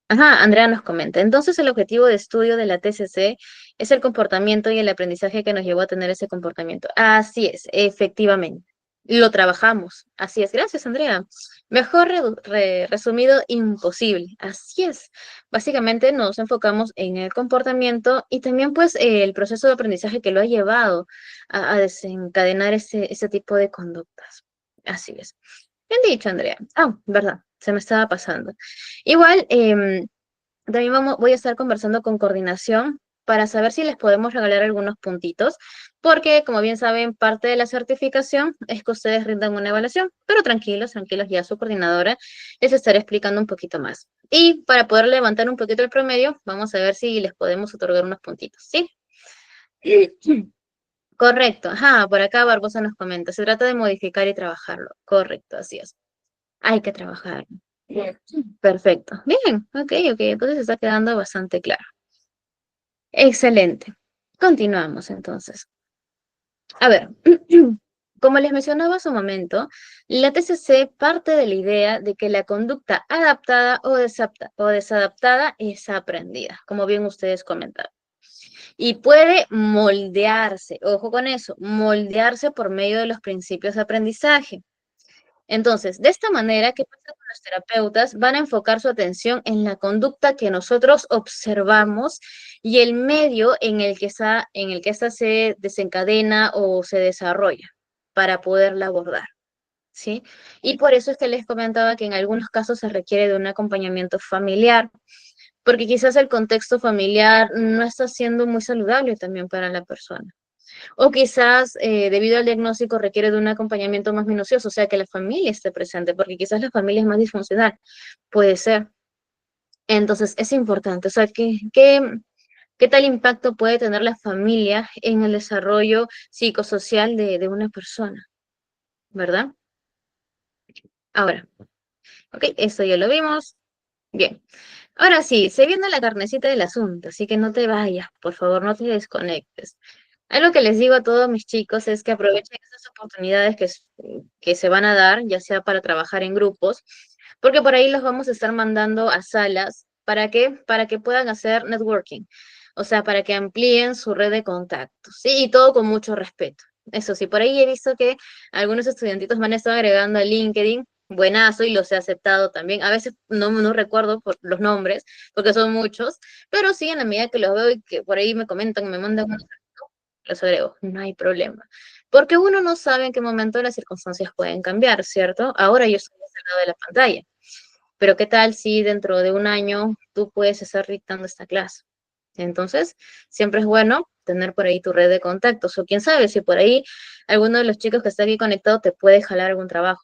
S1: Ajá, Andrea nos comenta. Entonces, el objetivo de estudio de la TCC es el comportamiento y el aprendizaje que nos llevó a tener ese comportamiento. Así es, efectivamente. Lo trabajamos. Así es. Gracias, Andrea. Mejor resumido, imposible. Así es. Básicamente nos enfocamos en el comportamiento y también pues el proceso de aprendizaje que lo ha llevado a desencadenar ese tipo de conductas. Así es. Bien dicho, Andrea. Ah, verdad, se me estaba pasando. Igual, también voy a estar conversando con coordinación para saber si les podemos regalar algunos puntitos, porque como bien saben, parte de la certificación es que ustedes rindan una evaluación, pero tranquilos, tranquilos, ya su coordinadora les estará explicando un poquito más. Y para poder levantar un poquito el promedio, vamos a ver si les podemos otorgar unos puntitos, ¿sí? Correcto, ajá, por acá Barbosa nos comenta, se trata de modificar y trabajarlo. Correcto, así es. Hay que trabajar. Bien. Perfecto. Bien, ok, entonces está quedando bastante claro. Excelente. Continuamos entonces. A ver, como les mencionaba hace un momento, la TCC parte de la idea de que la conducta adaptada o desadaptada es aprendida, como bien ustedes comentaron. Y puede moldearse, ojo con eso, moldearse por medio de los principios de aprendizaje. Entonces, de esta manera, ¿qué pasa con los terapeutas? Van a enfocar su atención en la conducta que nosotros observamos y el medio en el que esta se desencadena o se desarrolla para poderla abordar, ¿sí? Y por eso es que les comentaba que en algunos casos se requiere de un acompañamiento familiar, porque quizás el contexto familiar no está siendo muy saludable también para la persona. O quizás debido al diagnóstico requiere de un acompañamiento más minucioso, o sea, que la familia esté presente, porque quizás la familia es más disfuncional, puede ser. Entonces, es importante, o sea, ¿qué tal impacto puede tener la familia en el desarrollo psicosocial de una persona? ¿Verdad? Ahora, ok, esto ya lo vimos. Bien. Ahora sí, se viene la carnecita del asunto, así que no te vayas, por favor, no te desconectes. Algo que les digo a todos mis chicos es que aprovechen esas oportunidades que se van a dar, ya sea para trabajar en grupos, porque por ahí los vamos a estar mandando a salas. ¿Para qué? Para que puedan hacer networking, o sea, para que amplíen su red de contactos, ¿sí? Y todo con mucho respeto. Eso sí, por ahí he visto que algunos estudiantitos me han estado agregando a LinkedIn. buenazo y los he aceptado también. A veces no recuerdo por los nombres, porque son muchos, pero sí en la medida que los veo y que por ahí me comentan, me mandan unos, los agrego, no hay problema. Porque uno no sabe en qué momento las circunstancias pueden cambiar, ¿cierto? Ahora yo estoy a ese lado de la pantalla, pero ¿qué tal si dentro de un año tú puedes estar dictando esta clase? Entonces, siempre es bueno tener por ahí tu red de contactos, o quién sabe si por ahí alguno de los chicos que está aquí conectado te puede jalar algún trabajo.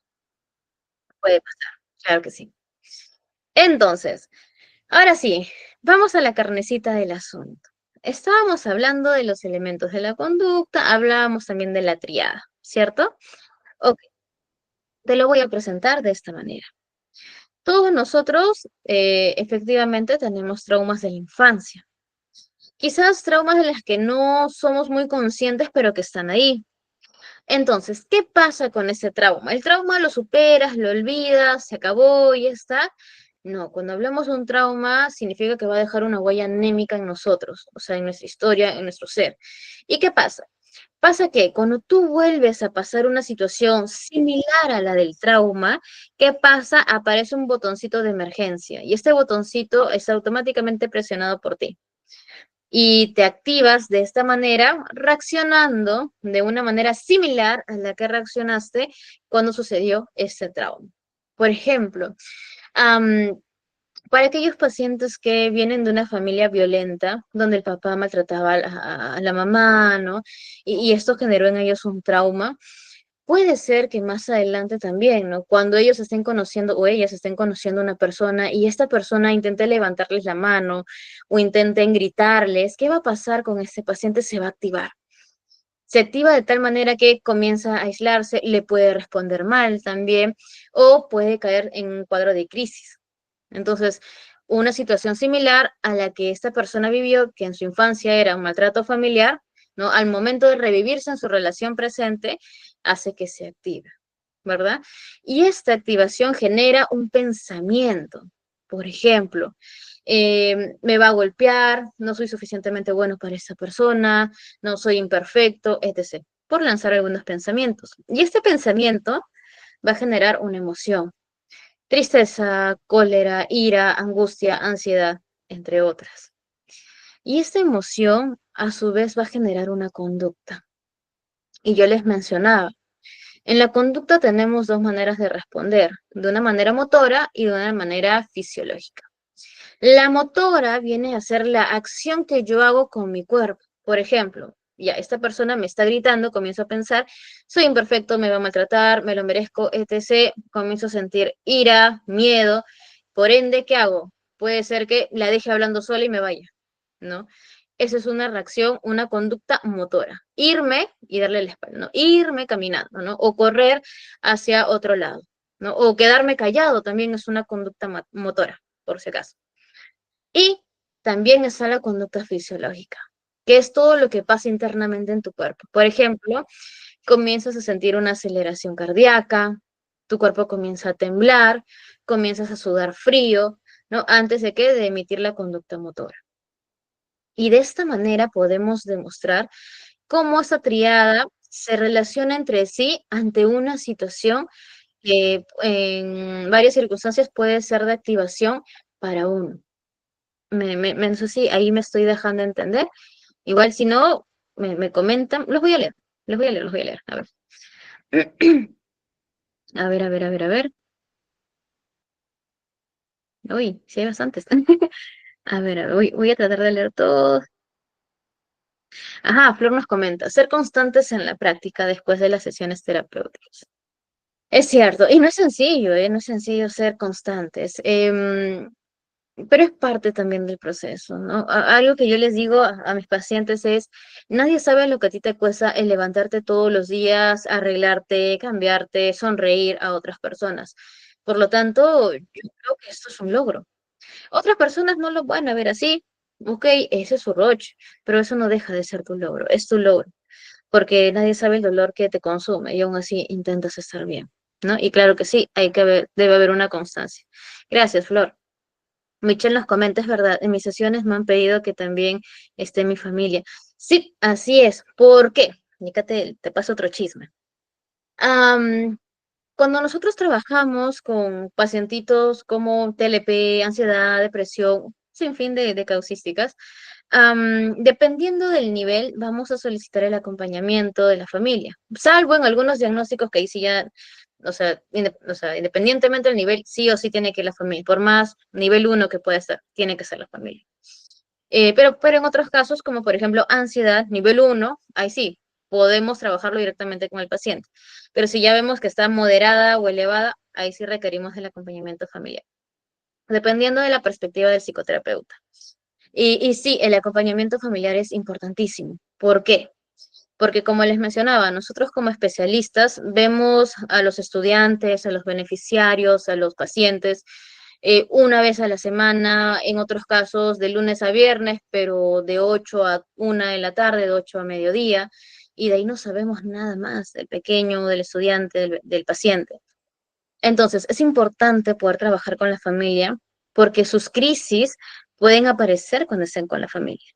S1: Puede pasar, claro que sí. Entonces, ahora sí, vamos a la carnecita del asunto. Estábamos hablando de los elementos de la conducta, hablábamos también de la triada, ¿cierto? Ok, te lo voy a presentar de esta manera. Todos nosotros efectivamente tenemos traumas de la infancia. Quizás traumas de las que no somos muy conscientes, pero que están ahí. Entonces, ¿qué pasa con ese trauma? ¿El trauma lo superas, lo olvidas, se acabó y ya está? No, cuando hablamos de un trauma significa que va a dejar una huella anémica en nosotros, o sea, en nuestra historia, en nuestro ser. ¿Y qué pasa? Pasa que cuando tú vuelves a pasar una situación similar a la del trauma, ¿qué pasa? Aparece un botoncito de emergencia y este botoncito es automáticamente presionado por ti y te activas de esta manera, reaccionando de una manera similar a la que reaccionaste cuando sucedió este trauma. Por ejemplo, am, para aquellos pacientes que vienen de una familia violenta, donde el papá maltrataba a la mamá, ¿no? Y esto generó en ellos un trauma. Puede ser que más adelante también, ¿no? Cuando ellos estén conociendo o ellas estén conociendo a una persona y esta persona intente levantarles la mano o intenten gritarles, ¿qué va a pasar con este paciente? Se va a activar. Se activa de tal manera que comienza a aislarse, le puede responder mal también o puede caer en un cuadro de crisis. Entonces, una situación similar a la que esta persona vivió, que en su infancia era un maltrato familiar, ¿no? Al momento de revivirse en su relación presente, hace que se active, ¿verdad? Y esta activación genera un pensamiento. Por ejemplo, me va a golpear, no soy suficientemente bueno para esa persona, no soy imperfecto, etc. Por lanzar algunos pensamientos. Y este pensamiento va a generar una emoción. Tristeza, cólera, ira, angustia, ansiedad, entre otras. Y esta emoción, a su vez, va a generar una conducta. Y yo les mencionaba, en la conducta tenemos dos maneras de responder, de una manera motora y de una manera fisiológica. La motora viene a ser la acción que yo hago con mi cuerpo. Por ejemplo, ya esta persona me está gritando, comienzo a pensar, soy imperfecto, me va a maltratar, me lo merezco, etc. Comienzo a sentir ira, miedo. Por ende, ¿qué hago? Puede ser que la deje hablando sola y me vaya, ¿no? Esa es una reacción, una conducta motora. Irme y darle la espalda, ¿no? Irme caminando, ¿no? O correr hacia otro lado, ¿no? O quedarme callado también es una conducta motora, por si acaso. Y también está la conducta fisiológica, que es todo lo que pasa internamente en tu cuerpo. Por ejemplo, comienzas a sentir una aceleración cardíaca, tu cuerpo comienza a temblar, comienzas a sudar frío, ¿no? Antes de que de emitir la conducta motora. Y de esta manera podemos demostrar cómo esa triada se relaciona entre sí ante una situación que en varias circunstancias puede ser de activación para uno. No sé si ahí me estoy dejando entender. Igual si no, me comentan. Los voy a leer, los voy a leer, los voy a leer. A ver. A ver, a ver, a ver, a ver. Uy, sí hay bastantes. A ver, voy a tratar de leer todos. Ajá, Flor nos comenta, ser constantes en la práctica después de las sesiones terapéuticas. Es cierto, y no es sencillo, ¿eh? No es sencillo ser constantes. Pero es parte también del proceso, ¿no? Algo que yo les digo a mis pacientes es, nadie sabe lo que a ti te cuesta el levantarte todos los días, arreglarte, cambiarte, sonreír a otras personas. Por lo tanto, yo creo que esto es un logro. Otras personas no lo van a ver así, ok, ese es su roche, pero eso no deja de ser tu logro, es tu logro, porque nadie sabe el dolor que te consume y aún así intentas estar bien, ¿no? Y claro que sí, debe haber una constancia. Gracias, Flor. Michelle nos comenta, es verdad, en mis sesiones me han pedido que también esté mi familia. Sí, así es. ¿Por qué? Y acá te paso otro chisme. Cuando nosotros trabajamos con pacientitos como TLP, ansiedad, depresión, sin fin de causísticas, dependiendo del nivel, vamos a solicitar el acompañamiento de la familia, salvo en algunos diagnósticos que ahí sí ya, o sea, independientemente del nivel, sí o sí tiene que ir la familia, por más nivel uno que pueda estar, tiene que ser la familia. Pero en otros casos, como por ejemplo ansiedad, nivel uno, ahí sí, podemos trabajarlo directamente con el paciente. Pero si ya vemos que está moderada o elevada, ahí sí requerimos el acompañamiento familiar, dependiendo de la perspectiva del psicoterapeuta. Y sí, el acompañamiento familiar es importantísimo. ¿Por qué? Porque como les mencionaba, nosotros como especialistas vemos a los estudiantes, a los beneficiarios, a los pacientes, una vez a la semana, en otros casos de lunes a viernes, pero de 8 a 1 de la tarde, de 8 a mediodía, y de ahí no sabemos nada más del pequeño, del estudiante, del paciente. Entonces, es importante poder trabajar con la familia porque sus crisis pueden aparecer cuando estén con la familia.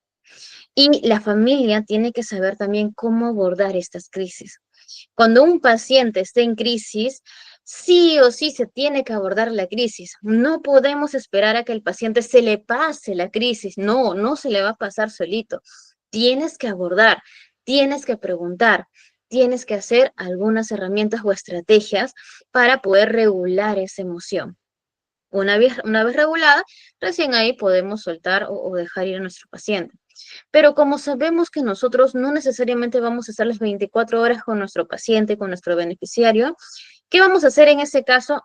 S1: Y la familia tiene que saber también cómo abordar estas crisis. Cuando un paciente esté en crisis, sí o sí se tiene que abordar la crisis. No podemos esperar a que el paciente se le pase la crisis. No, no se le va a pasar solito. Tienes que abordar, tienes que preguntar, tienes que hacer algunas herramientas o estrategias para poder regular esa emoción. Una vez regulada, recién ahí podemos soltar o dejar ir a nuestro paciente. Pero como sabemos que nosotros no necesariamente vamos a estar las 24 horas con nuestro paciente, con nuestro beneficiario, ¿qué vamos a hacer en ese caso?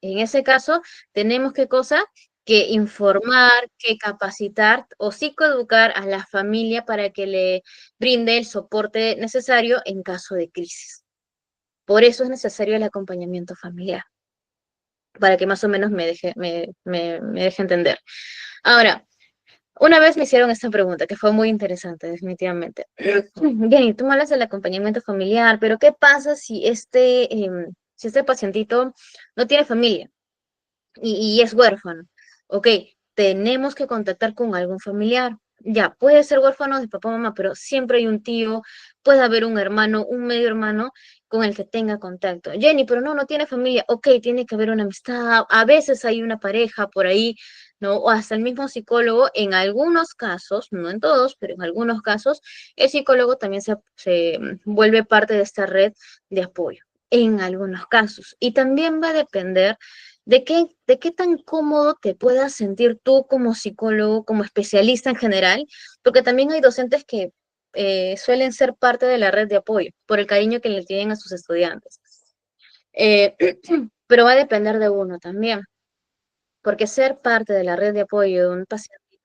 S1: En ese caso tenemos que cosa que informar, que capacitar o psicoeducar a la familia para que le brinde el soporte necesario en caso de crisis. Por eso es necesario el acompañamiento familiar, para que más o menos me deje entender. Ahora, una vez me hicieron esta pregunta que fue muy interesante, definitivamente. Bien, tú me hablas del acompañamiento familiar, pero ¿qué pasa si este pacientito no tiene familia y es huérfano? Ok, tenemos que contactar con algún familiar. Ya, puede ser huérfano de papá o mamá, pero siempre hay un tío, puede haber un hermano, un medio hermano con el que tenga contacto. Jenny, pero no tiene familia. Ok, tiene que haber una amistad. A veces hay una pareja por ahí, ¿no? O hasta el mismo psicólogo, en algunos casos, no en todos, pero en algunos casos, el psicólogo también se vuelve parte de esta red de apoyo, en algunos casos. Y también va a depender de qué tan cómodo te puedas sentir tú como psicólogo, como especialista en general, porque también hay docentes que suelen ser parte de la red de apoyo por el cariño que le tienen a sus estudiantes. Eh, pero va a depender de uno también, porque ser parte de la red de apoyo de un paciente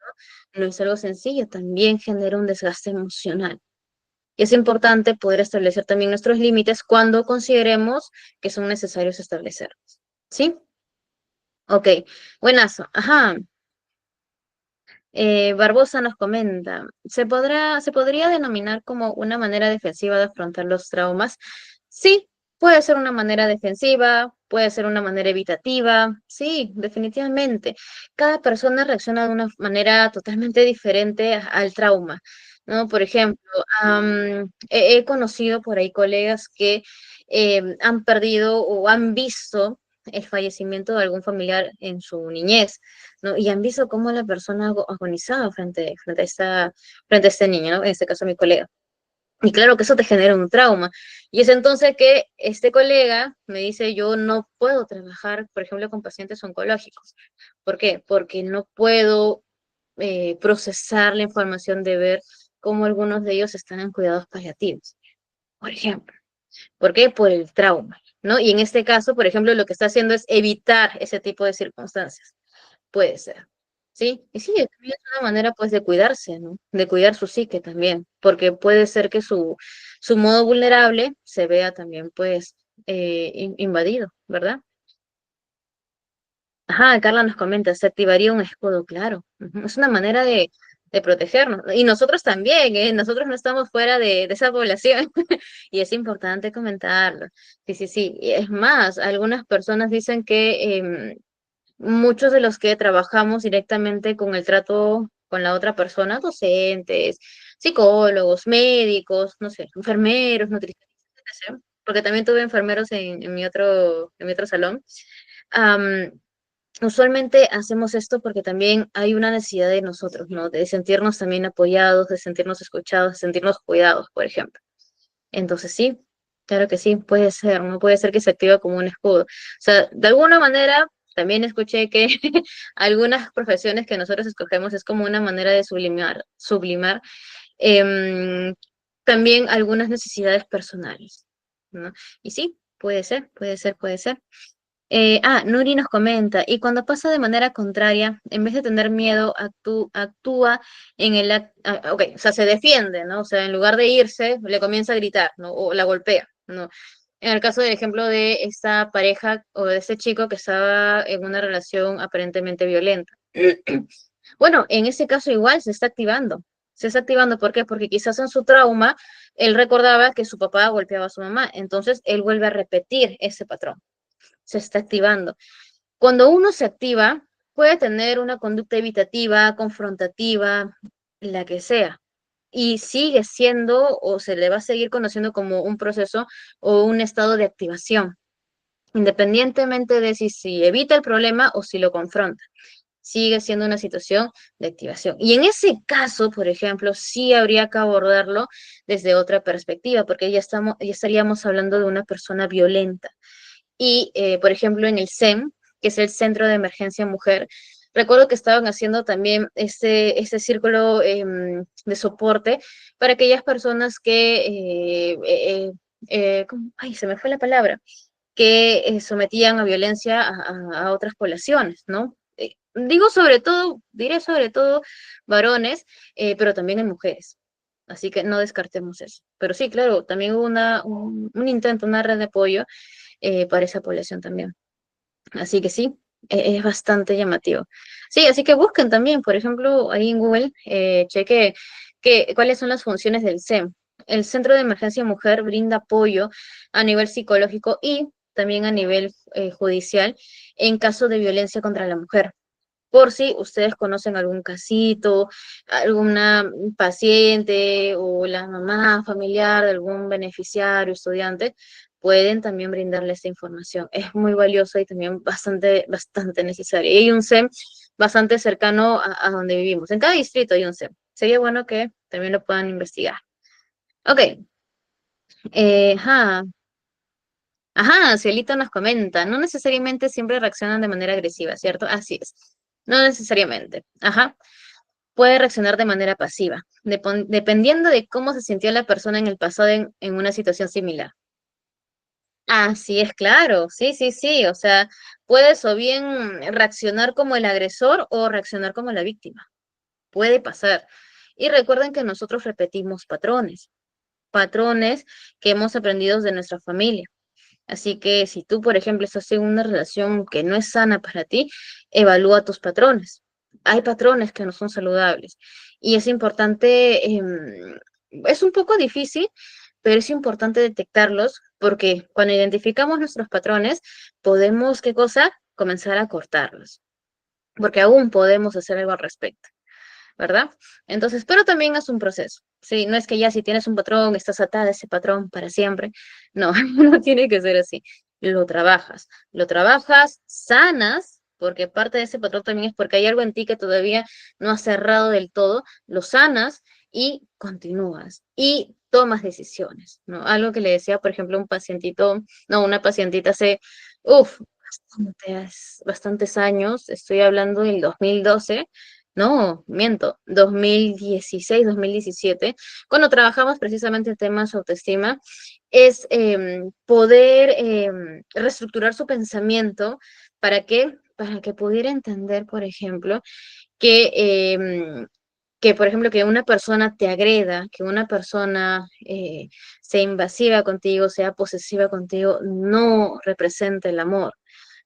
S1: no es algo sencillo, también genera un desgaste emocional. Y es importante poder establecer también nuestros límites cuando consideremos que son necesarios establecerlos. ¿Sí? Ok, buenazo. Ajá. Barbosa nos comenta, ¿se podría denominar como una manera defensiva de afrontar los traumas? Sí, puede ser una manera defensiva, puede ser una manera evitativa, sí, definitivamente. Cada persona reacciona de una manera totalmente diferente al trauma, ¿no? Por ejemplo, he conocido por ahí colegas que han perdido o han visto el fallecimiento de algún familiar en su niñez, ¿no? Y han visto cómo la persona agonizaba frente a este niño, ¿no? En este caso mi colega. Y claro que eso te genera un trauma. Y es entonces que este colega me dice, yo no puedo trabajar, por ejemplo, con pacientes oncológicos. ¿Por qué? Porque no puedo procesar la información de ver cómo algunos de ellos están en cuidados paliativos, por ejemplo. ¿Por qué? Por el trauma, ¿no? Y en este caso, por ejemplo, lo que está haciendo es evitar ese tipo de circunstancias. Puede ser. ¿Sí? Y sí, también es una manera pues de cuidarse, ¿no? De cuidar su psique también, porque puede ser que su modo vulnerable se vea también pues invadido, ¿verdad? Ajá, Carla nos comenta, se activaría un escudo, claro. Ujú, es una manera de protegernos. Y nosotros también, ¿eh? Nosotros no estamos fuera de esa población. Y es importante comentarlo. Sí, sí, sí. Y es más, algunas personas dicen que muchos de los que trabajamos directamente con el trato con la otra persona, docentes, psicólogos, médicos, no sé, enfermeros, nutricionistas, etc., porque también tuve enfermeros en mi otro salón. Am, Usualmente hacemos esto porque también hay una necesidad de nosotros, ¿no? De sentirnos también apoyados, de sentirnos escuchados, de sentirnos cuidados, por ejemplo. Entonces sí, claro que sí, puede ser, no puede ser que se activa como un escudo. O sea, de alguna manera, también escuché que algunas profesiones que nosotros escogemos es como una manera de sublimar em, también algunas necesidades personales, ¿no? Y sí, puede ser, puede ser, puede ser. Nuri nos comenta, y cuando pasa de manera contraria, en vez de tener miedo, actúa en el ok, o sea, se defiende, ¿no? O sea, en lugar de irse, le comienza a gritar, ¿no? O la golpea, ¿no? En el caso del ejemplo de esta pareja o de este chico que estaba en una relación aparentemente violenta. Bueno, en ese caso igual se está activando. Se está activando, ¿por qué? Porque quizás en su trauma él recordaba que su papá golpeaba a su mamá, entonces él vuelve a repetir ese patrón, se está activando. Cuando uno se activa, puede tener una conducta evitativa, confrontativa, la que sea, y sigue siendo o se le va a seguir conociendo como un proceso o un estado de activación, independientemente de si evita el problema o si lo confronta. Sigue siendo una situación de activación. Y en ese caso, por ejemplo, sí habría que abordarlo desde otra perspectiva, porque ya estaríamos hablando de una persona violenta. Y, por ejemplo, en el CEM, que es el Centro de Emergencia Mujer, recuerdo que estaban haciendo también este círculo de soporte para aquellas personas que, ay, se me fue la palabra, que sometían a violencia a otras poblaciones, ¿no? Diré sobre todo varones, pero también en mujeres. Así que no descartemos eso. Pero sí, claro, también hubo un intento, una red de apoyo para esa población también. Así que sí, es bastante llamativo. Sí, así que busquen también, por ejemplo, ahí en Google, cheque cuáles son las funciones del CEM. El Centro de Emergencia Mujer brinda apoyo a nivel psicológico y también a nivel judicial en caso de violencia contra la mujer. Por si ustedes conocen algún casito, alguna paciente o la mamá familiar de algún beneficiario, estudiante, pueden también brindarle esta información. Es muy valiosa y también bastante, bastante necesaria. Y hay un SEM bastante cercano a donde vivimos. En cada distrito hay un SEM. Sería bueno que también lo puedan investigar. Ok. Ajá. Ajá, Cielito nos comenta, no necesariamente siempre reaccionan de manera agresiva, ¿cierto? Así es. No necesariamente. Ajá. Puede reaccionar de manera pasiva, dependiendo de cómo se sintió la persona en el pasado en una situación similar. Así es, claro, sí, sí, sí, o sea, puedes o bien reaccionar como el agresor o reaccionar como la víctima, puede pasar. Y recuerden que nosotros repetimos patrones, patrones que hemos aprendido de nuestra familia. Así que si tú, por ejemplo, estás en una relación que no es sana para ti, evalúa tus patrones. Hay patrones que no son saludables y es importante, es un poco difícil, pero es importante detectarlos porque cuando identificamos nuestros patrones, podemos, ¿qué cosa? Comenzar a cortarlos, porque aún podemos hacer algo al respecto. ¿Verdad? Entonces, pero también es un proceso. Sí, no es que ya si tienes un patrón, estás atada a ese patrón para siempre. No, no tiene que ser así. Lo trabajas, sanas, porque parte de ese patrón también es porque hay algo en ti que todavía no has cerrado del todo, lo sanas y continúas y tomas decisiones, ¿no? Algo que le decía, por ejemplo, un pacientito, no, una pacientita hace, uff, bastantes años, estoy hablando del 2012. No, miento, 2016, 2017, cuando trabajamos precisamente en temas de autoestima, es poder reestructurar su pensamiento. ¿Para qué? Para que pudiera entender, por ejemplo, que, por ejemplo, que una persona te agreda, que una persona sea invasiva contigo, sea posesiva contigo, no representa el amor,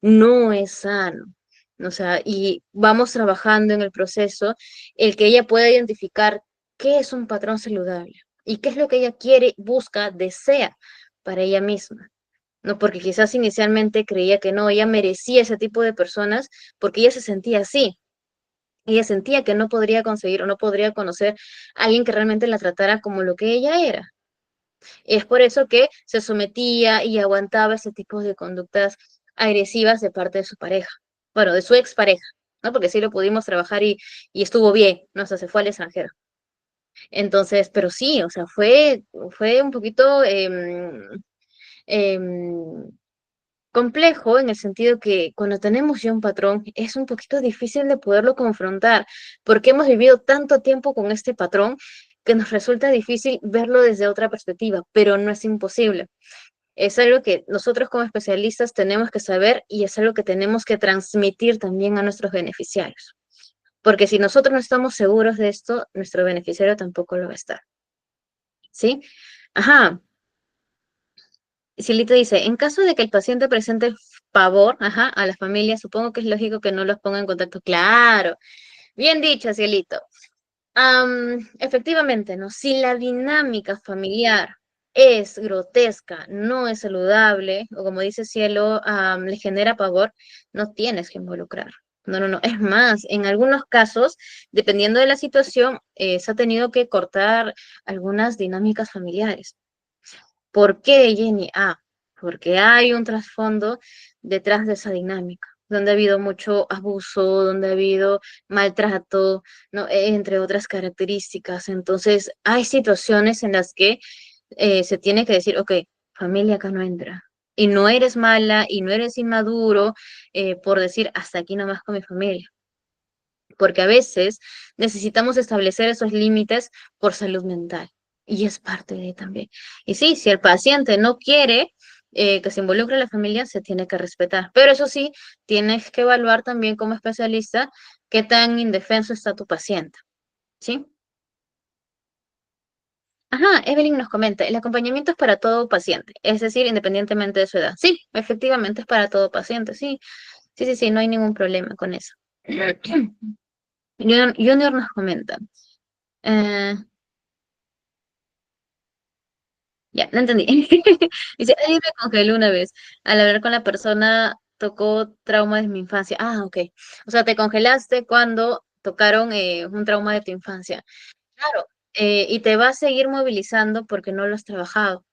S1: no es sano. O sea, y vamos trabajando en el proceso, el que ella pueda identificar qué es un patrón saludable y qué es lo que ella quiere, busca, desea para ella misma. No, porque quizás inicialmente creía que no, ella merecía ese tipo de personas porque ella se sentía así. Ella sentía que no podría conseguir o no podría conocer a alguien que realmente la tratara como lo que ella era. Es por eso que se sometía y aguantaba ese tipo de conductas agresivas de parte de su pareja, bueno, de su expareja, ¿no? Porque sí lo pudimos trabajar y estuvo bien, ¿no? O sea, se fue al extranjero. Entonces, pero sí, o sea, fue un poquito em, complejo en el sentido que cuando tenemos ya un patrón es un poquito difícil de poderlo confrontar, porque hemos vivido tanto tiempo con este patrón que nos resulta difícil verlo desde otra perspectiva, pero no es imposible. Es algo que nosotros como especialistas tenemos que saber y es algo que tenemos que transmitir también a nuestros beneficiarios. Porque si nosotros no estamos seguros de esto, nuestro beneficiario tampoco lo va a estar. ¿Sí? Ajá. Silita dice, en caso de que el paciente presente pavor, ajá, a la familia, supongo que es lógico que no los ponga en contacto. Claro, bien dicho, Cielito. Efectivamente, ¿no? Si la dinámica familiar es grotesca, no es saludable, o como dice Cielo, le genera pavor, no tienes que involucrar. No, no, no. Es más, en algunos casos, dependiendo de la situación, se ha tenido que cortar algunas dinámicas familiares. ¿Por qué, Jenny? Porque hay un trasfondo detrás de esa dinámica, donde ha habido mucho abuso, donde ha habido maltrato, ¿no? Entre otras características. Entonces, hay situaciones en las que se tiene que decir, ok, familia acá no entra. Y no eres mala y no eres inmaduro por decir hasta aquí nomás con mi familia. Porque a veces necesitamos establecer esos límites por salud mental y es parte de también. Y sí, si el paciente no quiere que se involucre la familia, se tiene que respetar. Pero eso sí, tienes que evaluar también como especialista qué tan indefenso está tu paciente, ¿sí? Ajá, Evelyn nos comenta, el acompañamiento es para todo paciente, es decir, independientemente de su edad. Sí, efectivamente es para todo paciente, sí, sí, sí, sí, no hay ningún problema con eso. Junior nos comenta. eh, Ya, no entendí. Dice, alguien me congeló una vez. Al hablar con la persona, tocó trauma de mi infancia. Ah, ok. O sea, te congelaste cuando tocaron un trauma de tu infancia. Claro. Y te va a seguir movilizando porque no lo has trabajado.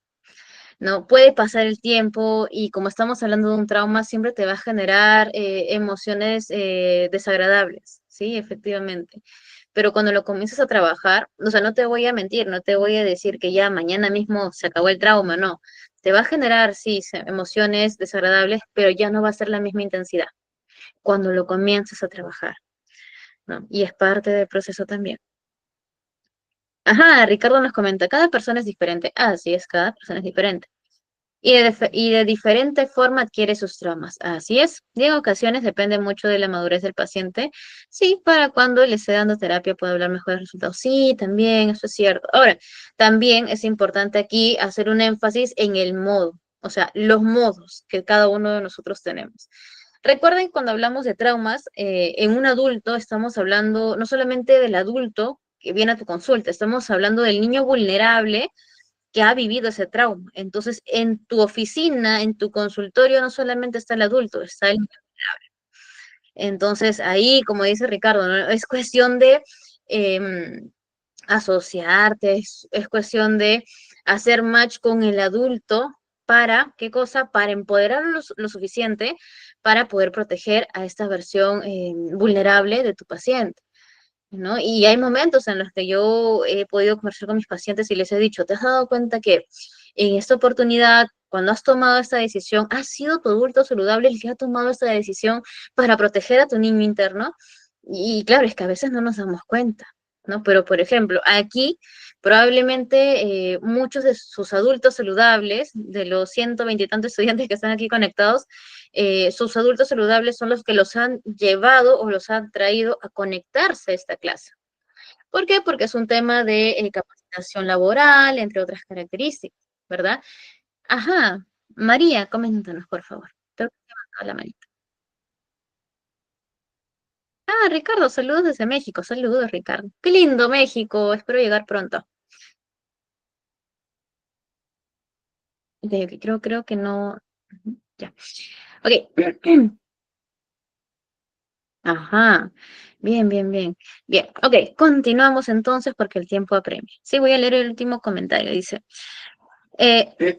S1: ¿No? Puede pasar el tiempo y como estamos hablando de un trauma, siempre te va a generar emociones desagradables, ¿sí? Efectivamente. Pero cuando lo comienzas a trabajar, o sea, no te voy a mentir, no te voy a decir que ya mañana mismo se acabó el trauma, no. Te va a generar, sí, emociones desagradables, pero ya no va a ser la misma intensidad cuando lo comienzas a trabajar, ¿no? Y es parte del proceso también. Ajá, Ricardo nos comenta, cada persona es diferente. Así es, cada persona es diferente. Y de diferente forma adquiere sus traumas. Así es. Y en ocasiones depende mucho de la madurez del paciente. Sí, para cuando le esté dando terapia puede hablar mejores resultados. Sí, también, eso es cierto. Ahora, también es importante aquí hacer un énfasis en el modo, o sea, los modos que cada uno de nosotros tenemos. Recuerden cuando hablamos de traumas, en un adulto estamos hablando no solamente del adulto que viene a tu consulta, estamos hablando del niño vulnerable que ha vivido ese trauma. Entonces, en tu oficina, en tu consultorio, no solamente está el adulto, está el... Entonces, ahí, como dice Ricardo, ¿no? Es cuestión de asociarte, es cuestión de hacer match con el adulto para, ¿qué cosa? Para empoderarlo lo suficiente para poder proteger a esta versión vulnerable de tu paciente. ¿No? Y hay momentos en los que yo he podido conversar con mis pacientes y les he dicho, ¿te has dado cuenta que en esta oportunidad, cuando has tomado esta decisión, ha sido tu adulto saludable el que ha tomado esta decisión para proteger a tu niño interno? Y claro, es que a veces no nos damos cuenta, ¿no? Pero, por ejemplo, aquí probablemente muchos de sus adultos saludables, de los 120 y tantos estudiantes que están aquí conectados, sus adultos saludables son los que los han llevado o los han traído a conectarse a esta clase. ¿Por qué? Porque es un tema de capacitación laboral, entre otras características, ¿verdad? Ajá. María, coméntanos, por favor. Creo que te ha mandado la manita. Ah, Ricardo, saludos desde México. Saludos, Ricardo. Qué lindo México. Espero llegar pronto. Creo que no. Ujú, ya. Ok. Ajá. Bien, bien, bien. Bien. Ok, continuamos entonces porque el tiempo apremia. Sí, voy a leer el último comentario. Dice. Eh,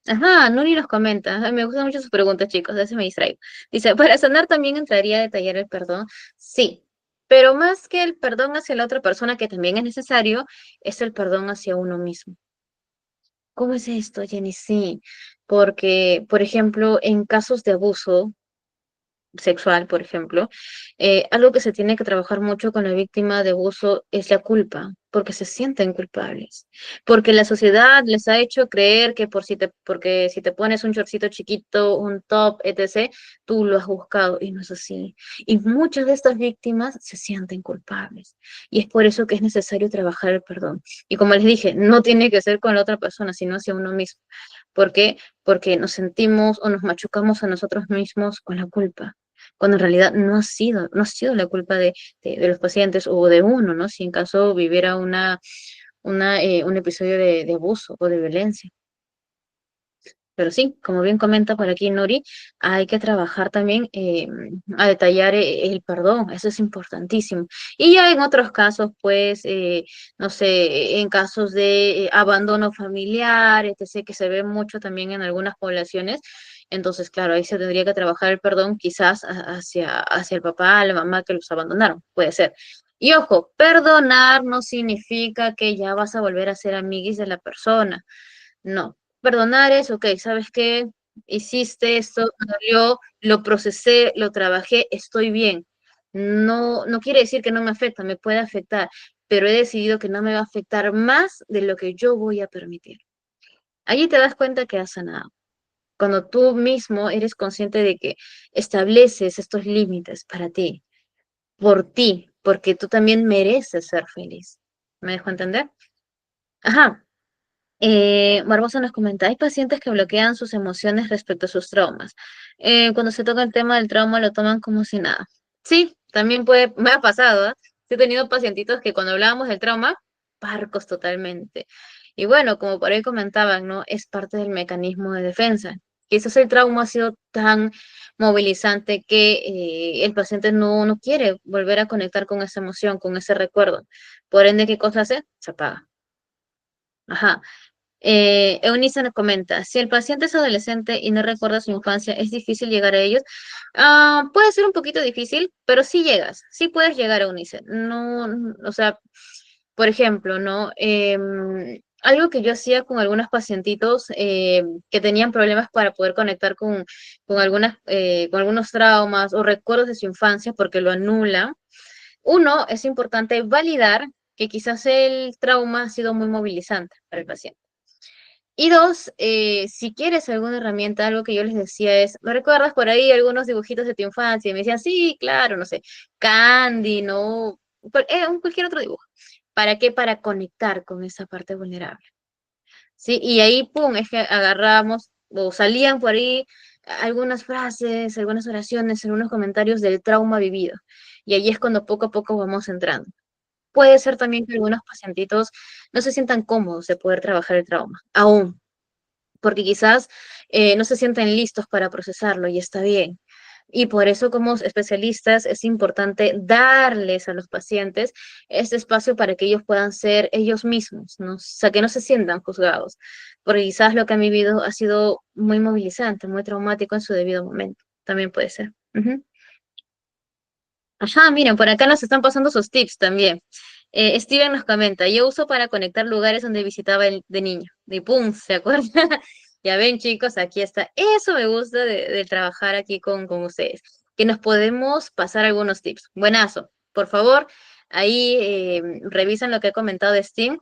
S1: ajá, Nuri nos comenta, "Ay, me gustan mucho sus preguntas, chicos, a veces me distraigo". Dice, ¿para sanar también entraría a detallar el perdón? Sí, pero más que el perdón hacia la otra persona, que también es necesario, es el perdón hacia uno mismo. ¿Cómo es esto, Jenny? Sí, porque, por ejemplo, en casos de abuso sexual, por ejemplo, algo que se tiene que trabajar mucho con la víctima de abuso es la culpa, porque se sienten culpables, porque la sociedad les ha hecho creer que porque si te pones un shortcito chiquito, un top, etc., tú lo has buscado y no es así. Y muchas de estas víctimas se sienten culpables y es por eso que es necesario trabajar el perdón. Y como les dije, no tiene que ser con la otra persona, sino hacia uno mismo. ¿Por qué? Porque nos sentimos o nos machucamos a nosotros mismos con la culpa cuando en realidad no ha sido la culpa de los pacientes o de uno, ¿no? Si en caso viviera un episodio de abuso o de violencia. Pero sí, como bien comenta por aquí Nori, hay que trabajar también a detallar el perdón, eso es importantísimo. Y ya en otros casos, pues, no sé, en casos de abandono familiar, etc., que se ve mucho también en algunas poblaciones, entonces, claro, ahí se tendría que trabajar el perdón quizás hacia el papá, la mamá que los abandonaron, puede ser. Y ojo, perdonar no significa que ya vas a volver a ser amiguis de la persona. No, perdonar es, ok, ¿sabes qué? Hiciste esto, me dolió, lo procesé, lo trabajé, estoy bien. No, no quiere decir que no me afecta, me puede afectar, pero he decidido que no me va a afectar más de lo que yo voy a permitir. Allí te das cuenta que has sanado. Cuando tú mismo eres consciente de que estableces estos límites para ti, por ti, porque tú también mereces ser feliz. ¿Me dejo entender? Ajá. Barbosa nos comenta, hay pacientes que bloquean sus emociones respecto a sus traumas. Cuando se toca el tema del trauma lo toman como si nada. Sí, también puede, me ha pasado, ¿eh? Sí, he tenido pacientitos que cuando hablábamos del trauma, parcos totalmente. Y bueno, como por ahí comentaban, ¿no? Es parte del mecanismo de defensa. Quizás el trauma ha sido tan movilizante que el paciente no quiere volver a conectar con esa emoción, con ese recuerdo. Por ende, ¿qué cosa hace? Se apaga. Ajá. Eunice nos comenta, si el paciente es adolescente y no recuerda su infancia, ¿es difícil llegar a ellos? Puede ser un poquito difícil, pero sí llegas, sí puedes llegar a Eunice. No, o sea, por ejemplo, ¿no? Algo que yo hacía con algunos pacientitos que tenían problemas para poder conectar con algunos traumas o recuerdos de su infancia porque lo anulan. Uno, es importante validar que quizás el trauma ha sido muy movilizante para el paciente. Y dos, si quieres alguna herramienta, algo que yo les decía es, ¿me recuerdas por ahí algunos dibujitos de tu infancia? Y me decían, sí, claro, no sé, Candy, no, cualquier otro dibujo. ¿Para qué? Para conectar con esa parte vulnerable. ¿Sí? Y ahí, pum, es que agarramos o salían por ahí algunas frases, algunas oraciones, algunos comentarios del trauma vivido. Y ahí es cuando poco a poco vamos entrando. Puede ser también que algunos pacientitos no se sientan cómodos de poder trabajar el trauma, aún porque quizás no se sienten listos para procesarlo y está bien. Y por eso como especialistas es importante darles a los pacientes este espacio para que ellos puedan ser ellos mismos, ¿no? O sea, que no se sientan juzgados, porque quizás lo que han vivido ha sido muy movilizante, muy traumático en su debido momento. También puede ser. Ujú. Ajá, miren, por acá nos están pasando sus tips también. Steven nos comenta, yo uso para conectar lugares donde visitaba de niño. Y pum, ¿se acuerda? Ya ven, chicos, aquí está. Eso me gusta de trabajar aquí con ustedes, que nos podemos pasar algunos tips. Buenazo. Por favor, ahí revisan lo que he comentado de Steam,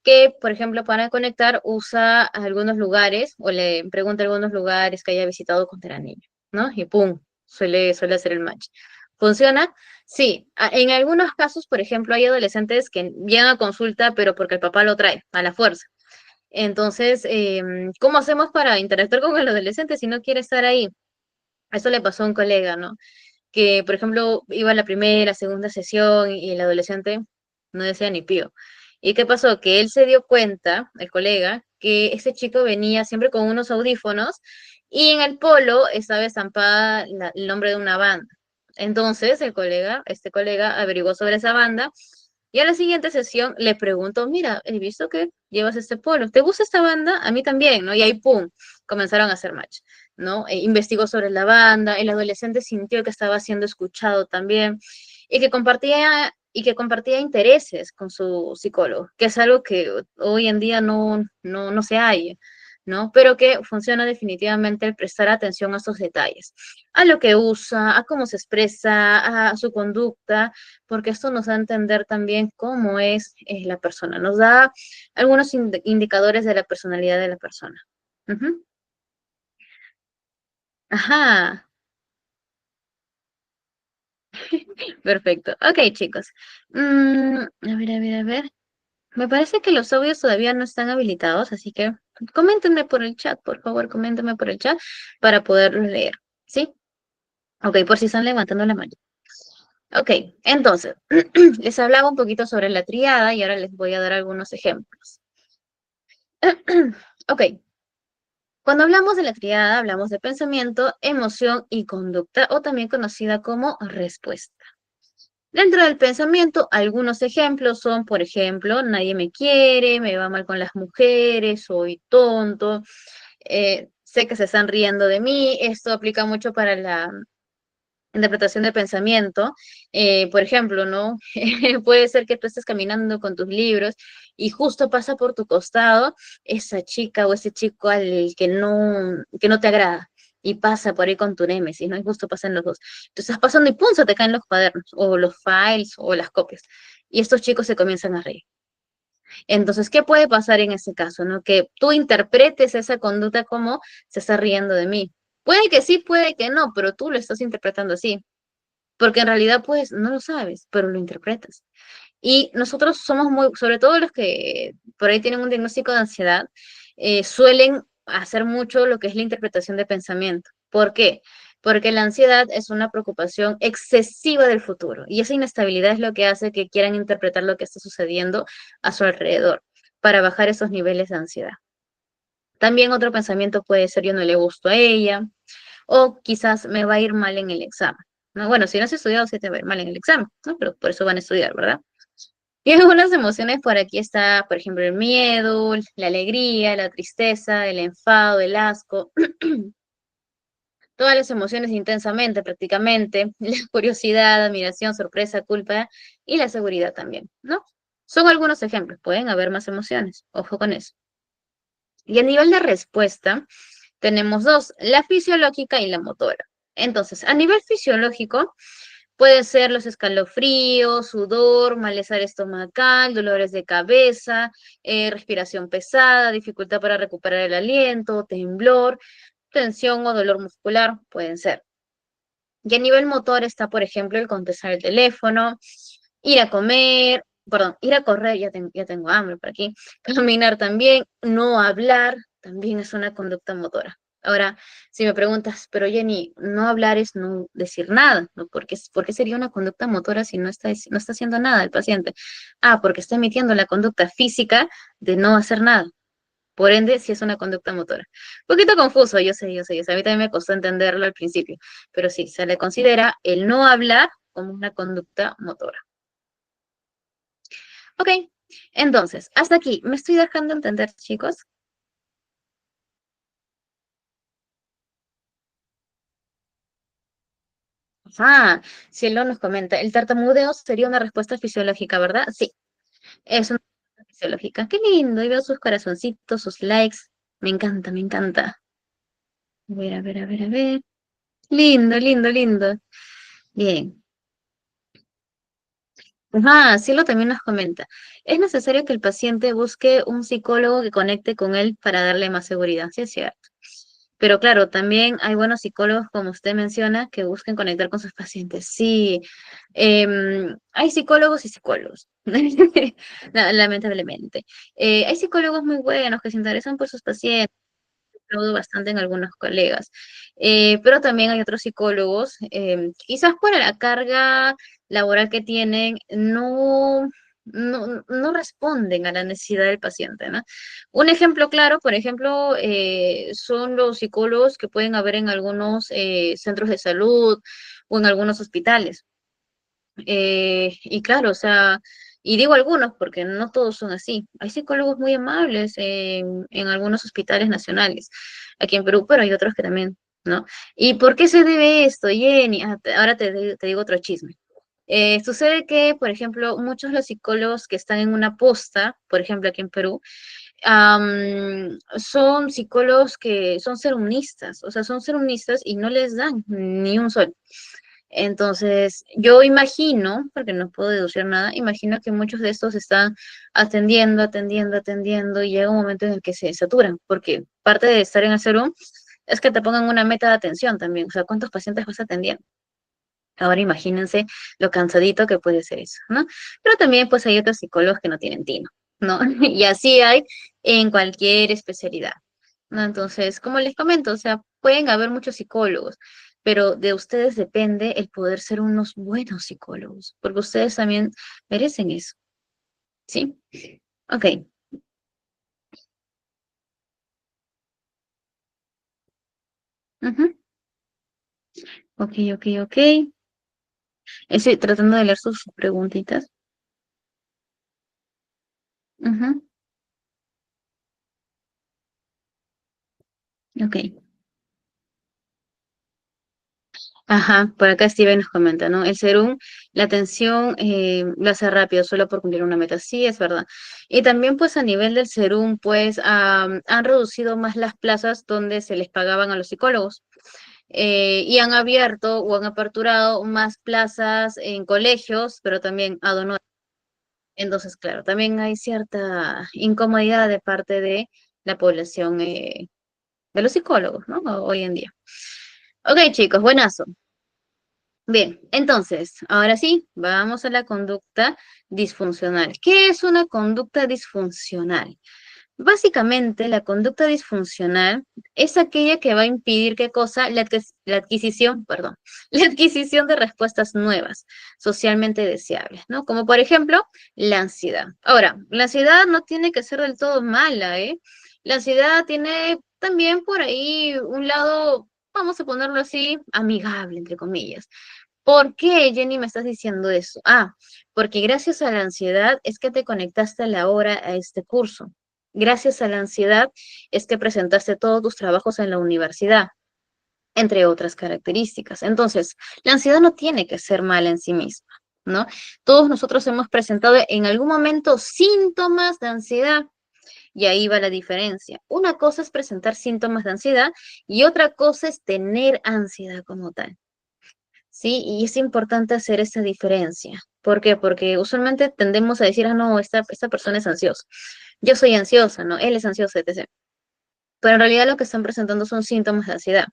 S1: que, por ejemplo, para conectar usa algunos lugares o le pregunta algunos lugares que haya visitado cuando era niño, ¿no? Y pum, suele hacer el match. ¿Funciona? Sí, en algunos casos, por ejemplo, hay adolescentes que llegan a consulta, pero porque el papá lo trae a la fuerza. Entonces, ¿cómo hacemos para interactuar con el adolescente si no quiere estar ahí? Eso le pasó a un colega, ¿no? Que, por ejemplo, iba a la primera, segunda sesión y el adolescente no decía ni pío. ¿Y qué pasó? Que él se dio cuenta, el colega, que ese chico venía siempre con unos audífonos y en el polo estaba estampada el nombre de una banda. Entonces, este colega averiguó sobre esa banda Y a la siguiente sesión le pregunto, mira, he visto que llevas este polo, ¿te gusta esta banda? A mí también, ¿no? Y ahí, ¡pum!, comenzaron a hacer match, ¿no? Investigó sobre la banda, el adolescente sintió que estaba siendo escuchado también y que compartía intereses con su psicólogo, que es algo que hoy en día no se halla, ¿no? Pero que funciona definitivamente el prestar atención a esos detalles, a lo que usa, a cómo se expresa, a su conducta, porque esto nos da a entender también cómo es la persona, nos da algunos indicadores de la personalidad de la persona. Ujú. Ajá, perfecto. Ok, chicos. A ver, a ver, a ver. Me parece que los audios todavía no están habilitados, así que coméntenme por el chat, por favor, coméntenme por el chat para poderlos leer. ¿Sí? Ok, por si están levantando la mano. Ok, entonces, les hablaba un poquito sobre la triada y ahora les voy a dar algunos ejemplos. Ok, cuando hablamos de la triada, hablamos de pensamiento, emoción y conducta, o también conocida como respuesta. Dentro del pensamiento, algunos ejemplos son, por ejemplo, nadie me quiere, me va mal con las mujeres, soy tonto, sé que se están riendo de mí. Esto aplica mucho para la interpretación de pensamiento. Por ejemplo, ¿no? Puede ser que tú estés caminando con tus libros y justo pasa por tu costado esa chica o ese chico al que no te agrada. Y pasa por ahí con tu némesis, ¿no? Y justo pasan los dos. Tú estás pasando y ¡pum!, se te caen los cuadernos, o los files, o las copias. Y estos chicos se comienzan a reír. Entonces, ¿qué puede pasar en ese caso, no? Que tú interpretes esa conducta como se está riendo de mí. Puede que sí, puede que no, pero tú lo estás interpretando así. Porque en realidad, pues, no lo sabes, pero lo interpretas. Y nosotros somos muy, sobre todo los que por ahí tienen un diagnóstico de ansiedad, suelen hacer mucho lo que es la interpretación de pensamiento. ¿Por qué? Porque la ansiedad es una preocupación excesiva del futuro y esa inestabilidad es lo que hace que quieran interpretar lo que está sucediendo a su alrededor para bajar esos niveles de ansiedad. También otro pensamiento puede ser yo no le gusto a ella, o quizás me va a ir mal en el examen, ¿no? Bueno, si no has estudiado, sí te va a ir mal en el examen, ¿no? Pero por eso van a estudiar, ¿verdad? Y algunas emociones por aquí está, por ejemplo, el miedo, la alegría, la tristeza, el enfado, el asco, todas las emociones intensamente prácticamente, la curiosidad, admiración, sorpresa, culpa y la seguridad también, ¿no? Son algunos ejemplos, pueden haber más emociones, ojo con eso. Y a nivel de respuesta, tenemos dos, la fisiológica y la motora. Entonces, a nivel fisiológico, puede ser los escalofríos, sudor, malestar estomacal, dolores de cabeza, respiración pesada, dificultad para recuperar el aliento, temblor, tensión o dolor muscular, pueden ser. Y a nivel motor está, por ejemplo, el contestar el teléfono, ir a comer, perdón, ir a correr, ya tengo hambre por aquí, caminar también, no hablar, también es una conducta motora. Ahora, si me preguntas, pero Jenny, no hablar es no decir nada, ¿no? ¿Por qué sería una conducta motora si no está haciendo nada el paciente? Ah, porque está emitiendo la conducta física de no hacer nada. Por ende, sí es una conducta motora. Un poquito confuso, yo sé. A mí también me costó entenderlo al principio, pero sí, se le considera el no hablar como una conducta motora. Ok, entonces, hasta aquí, ¿me estoy dejando entender, chicos? Ah, Cielo nos comenta, el tartamudeo sería una respuesta fisiológica, ¿verdad? Sí, es una respuesta fisiológica. Qué lindo, y veo sus corazoncitos, sus likes. Me encanta, me encanta. A ver, a ver, a ver, a ver. Lindo, lindo, lindo. Bien. Cielo también nos comenta, es necesario que el paciente busque un psicólogo que conecte con él para darle más seguridad, sí es cierto. Pero claro, también hay buenos psicólogos, como usted menciona, que busquen conectar con sus pacientes. Sí, hay psicólogos y psicólogos, lamentablemente. Hay psicólogos muy buenos que se interesan por sus pacientes, aplaudo bastante en algunos colegas. Pero también hay otros psicólogos, quizás por la carga laboral que tienen, no responden a la necesidad del paciente, ¿no? Un ejemplo claro, por ejemplo, son los psicólogos que pueden haber en algunos centros de salud o en algunos hospitales. Y claro, o sea, Y digo algunos porque no todos son así. Hay psicólogos muy amables en algunos hospitales nacionales aquí en Perú, pero hay otros que también, ¿no? ¿Y por qué se debe esto, Jenny? Ahora te digo otro chisme. Sucede que, por ejemplo, muchos de los psicólogos que están en una posta, por ejemplo, aquí en Perú, son psicólogos que son serumistas, o sea, son serumistas y no les dan ni un sol. Entonces, yo imagino, porque no puedo deducir nada, imagino que muchos de estos están atendiendo, y llega un momento en el que se saturan, porque parte de estar en el serum es que te pongan una meta de atención también, o sea, ¿cuántos pacientes vas atendiendo? Ahora imagínense lo cansadito que puede ser eso, ¿no? Pero también pues hay otros psicólogos que no tienen tino, ¿no? Y así hay en cualquier especialidad, ¿no? Entonces, como les comento, o sea, pueden haber muchos psicólogos, pero de ustedes depende el poder ser unos buenos psicólogos, porque ustedes también merecen eso, ¿sí? Ok. Ujú. Ok, ok. Estoy tratando de leer sus preguntitas. Ujú. Ok. Ajá, por acá Steven nos comenta, ¿no? El serum, la atención lo hace rápido solo por cumplir una meta. Sí, es verdad. Y también, pues, a nivel del serum, pues, han reducido más las plazas donde se les pagaban a los psicólogos. Y han abierto o han aperturado más plazas en colegios, pero también ad honorem. Entonces, claro, también hay cierta incomodidad de parte de la población de los psicólogos, ¿no? Hoy en día. Ok, chicos, buenazo. Bien, entonces, ahora sí, vamos a la conducta disfuncional. ¿Qué es una conducta disfuncional? Básicamente, la conducta disfuncional es aquella que va a impedir qué cosa, la adquisición, perdón, la adquisición de respuestas nuevas, socialmente deseables, ¿no? Como por ejemplo, la ansiedad. Ahora, la ansiedad no tiene que ser del todo mala, ¿eh? La ansiedad tiene también por ahí un lado, vamos a ponerlo así, amigable, entre comillas. ¿Por qué, Jenny, me estás diciendo eso? Porque gracias a la ansiedad es que te conectaste a la hora a este curso. Gracias a la ansiedad es que presentaste todos tus trabajos en la universidad, entre otras características. Entonces, la ansiedad no tiene que ser mala en sí misma, ¿no? Todos nosotros hemos presentado en algún momento síntomas de ansiedad. Y ahí va la diferencia. Una cosa es presentar síntomas de ansiedad y otra cosa es tener ansiedad como tal. Sí, y es importante hacer esa diferencia. ¿Por qué? Porque usualmente tendemos a decir, no, esta persona es ansiosa. Yo soy ansiosa, ¿no? Él es ansioso, etc. Pero en realidad lo que están presentando son síntomas de ansiedad.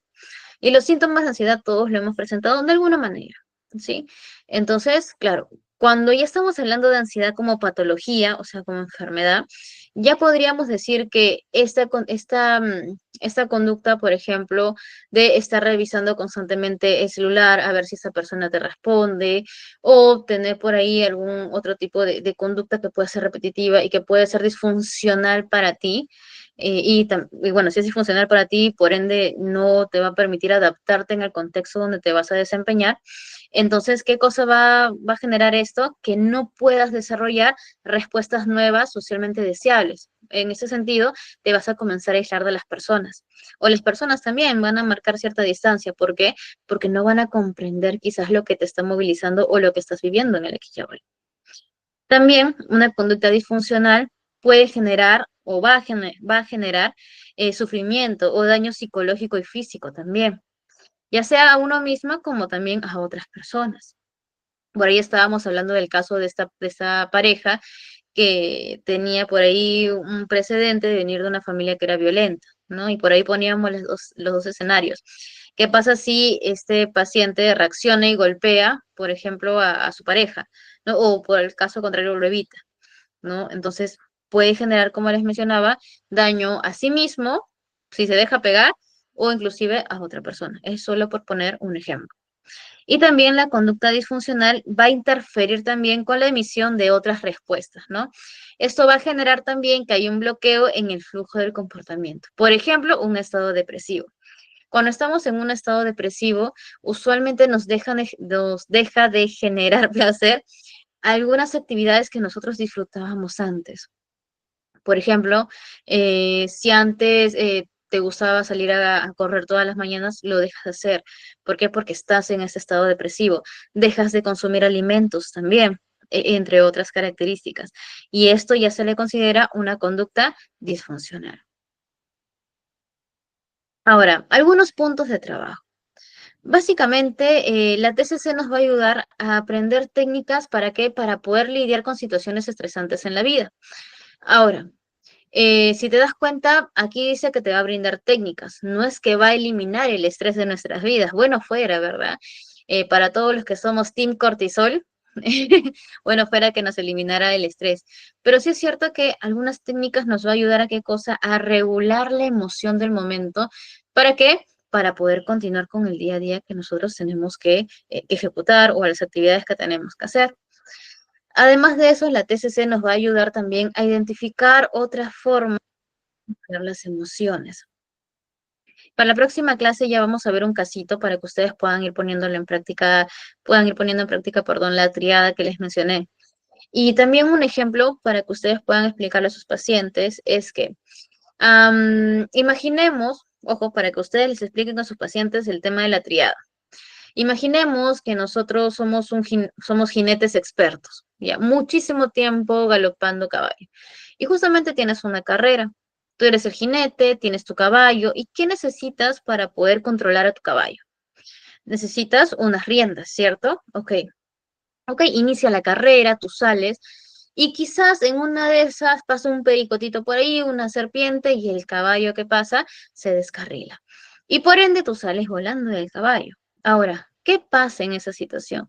S1: Y los síntomas de ansiedad todos lo hemos presentado de alguna manera, ¿sí? Entonces, claro, cuando ya estamos hablando de ansiedad como patología, o sea, como enfermedad, ya podríamos decir que esta conducta, por ejemplo, de estar revisando constantemente el celular a ver si esa persona te responde, o tener por ahí algún otro tipo de conducta que pueda ser repetitiva y que puede ser disfuncional para ti, y bueno, si es disfuncional para ti, por ende no te va a permitir adaptarte en el contexto donde te vas a desempeñar. Entonces, ¿qué cosa va a generar esto? Que no puedas desarrollar respuestas nuevas socialmente deseables. En ese sentido, te vas a comenzar a aislar de las personas. O las personas también van a marcar cierta distancia. ¿Por qué? Porque no van a comprender quizás lo que te está movilizando o lo que estás viviendo en el aquí y ahora. También una conducta disfuncional puede generar o va a generar sufrimiento o daño psicológico y físico también, ya sea a uno mismo como también a otras personas. Por ahí estábamos hablando del caso de esta pareja que tenía por ahí un precedente de venir de una familia que era violenta, ¿no? Y por ahí poníamos los dos escenarios. ¿Qué pasa si este paciente reacciona y golpea, por ejemplo, a su pareja, ¿no? O por el caso contrario lo evita, ¿no? Entonces puede generar, como les mencionaba, daño a sí mismo si se deja pegar o inclusive a otra persona. Es solo por poner un ejemplo. Y también la conducta disfuncional va a interferir también con la emisión de otras respuestas, ¿no? Esto va a generar también que hay un bloqueo en el flujo del comportamiento. Por ejemplo, un estado depresivo. Cuando estamos en un estado depresivo, usualmente nos deja de generar placer algunas actividades que nosotros disfrutábamos antes. Por ejemplo, si antes te gustaba salir a correr todas las mañanas, lo dejas de hacer. ¿Por qué? Porque estás en ese estado depresivo. Dejas de consumir alimentos también, entre otras características. Y esto ya se le considera una conducta disfuncional. Ahora, algunos puntos de trabajo. Básicamente, la TCC nos va a ayudar a aprender técnicas para qué, para poder lidiar con situaciones estresantes en la vida. Ahora, si te das cuenta, aquí dice que te va a brindar técnicas. No es que va a eliminar el estrés de nuestras vidas. Bueno, fuera, ¿verdad? Para todos los que somos Team Cortisol, bueno, fuera que nos eliminara el estrés. Pero sí es cierto que algunas técnicas nos va a ayudar a qué cosa, a regular la emoción del momento. ¿Para qué? Para poder continuar con el día a día que nosotros tenemos que ejecutar o las actividades que tenemos que hacer. Además de eso, la TCC nos va a ayudar también a identificar otras formas de las emociones. Para la próxima clase ya vamos a ver un casito para que ustedes puedan ir poniéndolo en práctica, puedan ir poniendo en práctica, perdón, la triada que les mencioné. Y también un ejemplo para que ustedes puedan explicarle a sus pacientes es que imaginemos, ojo, para que ustedes les expliquen a sus pacientes el tema de la triada. Imaginemos que nosotros somos jinetes expertos, ya muchísimo tiempo galopando caballo. Y justamente tienes una carrera. Tú eres el jinete, tienes tu caballo. ¿Y qué necesitas para poder controlar a tu caballo? Necesitas unas riendas, ¿cierto? Ok. Ok, inicia la carrera, tú sales. Y quizás en una de esas pasa un pericotito por ahí, una serpiente, y el caballo que pasa se descarrila. Y por ende tú sales volando del caballo. Ahora, ¿qué pasa en esa situación?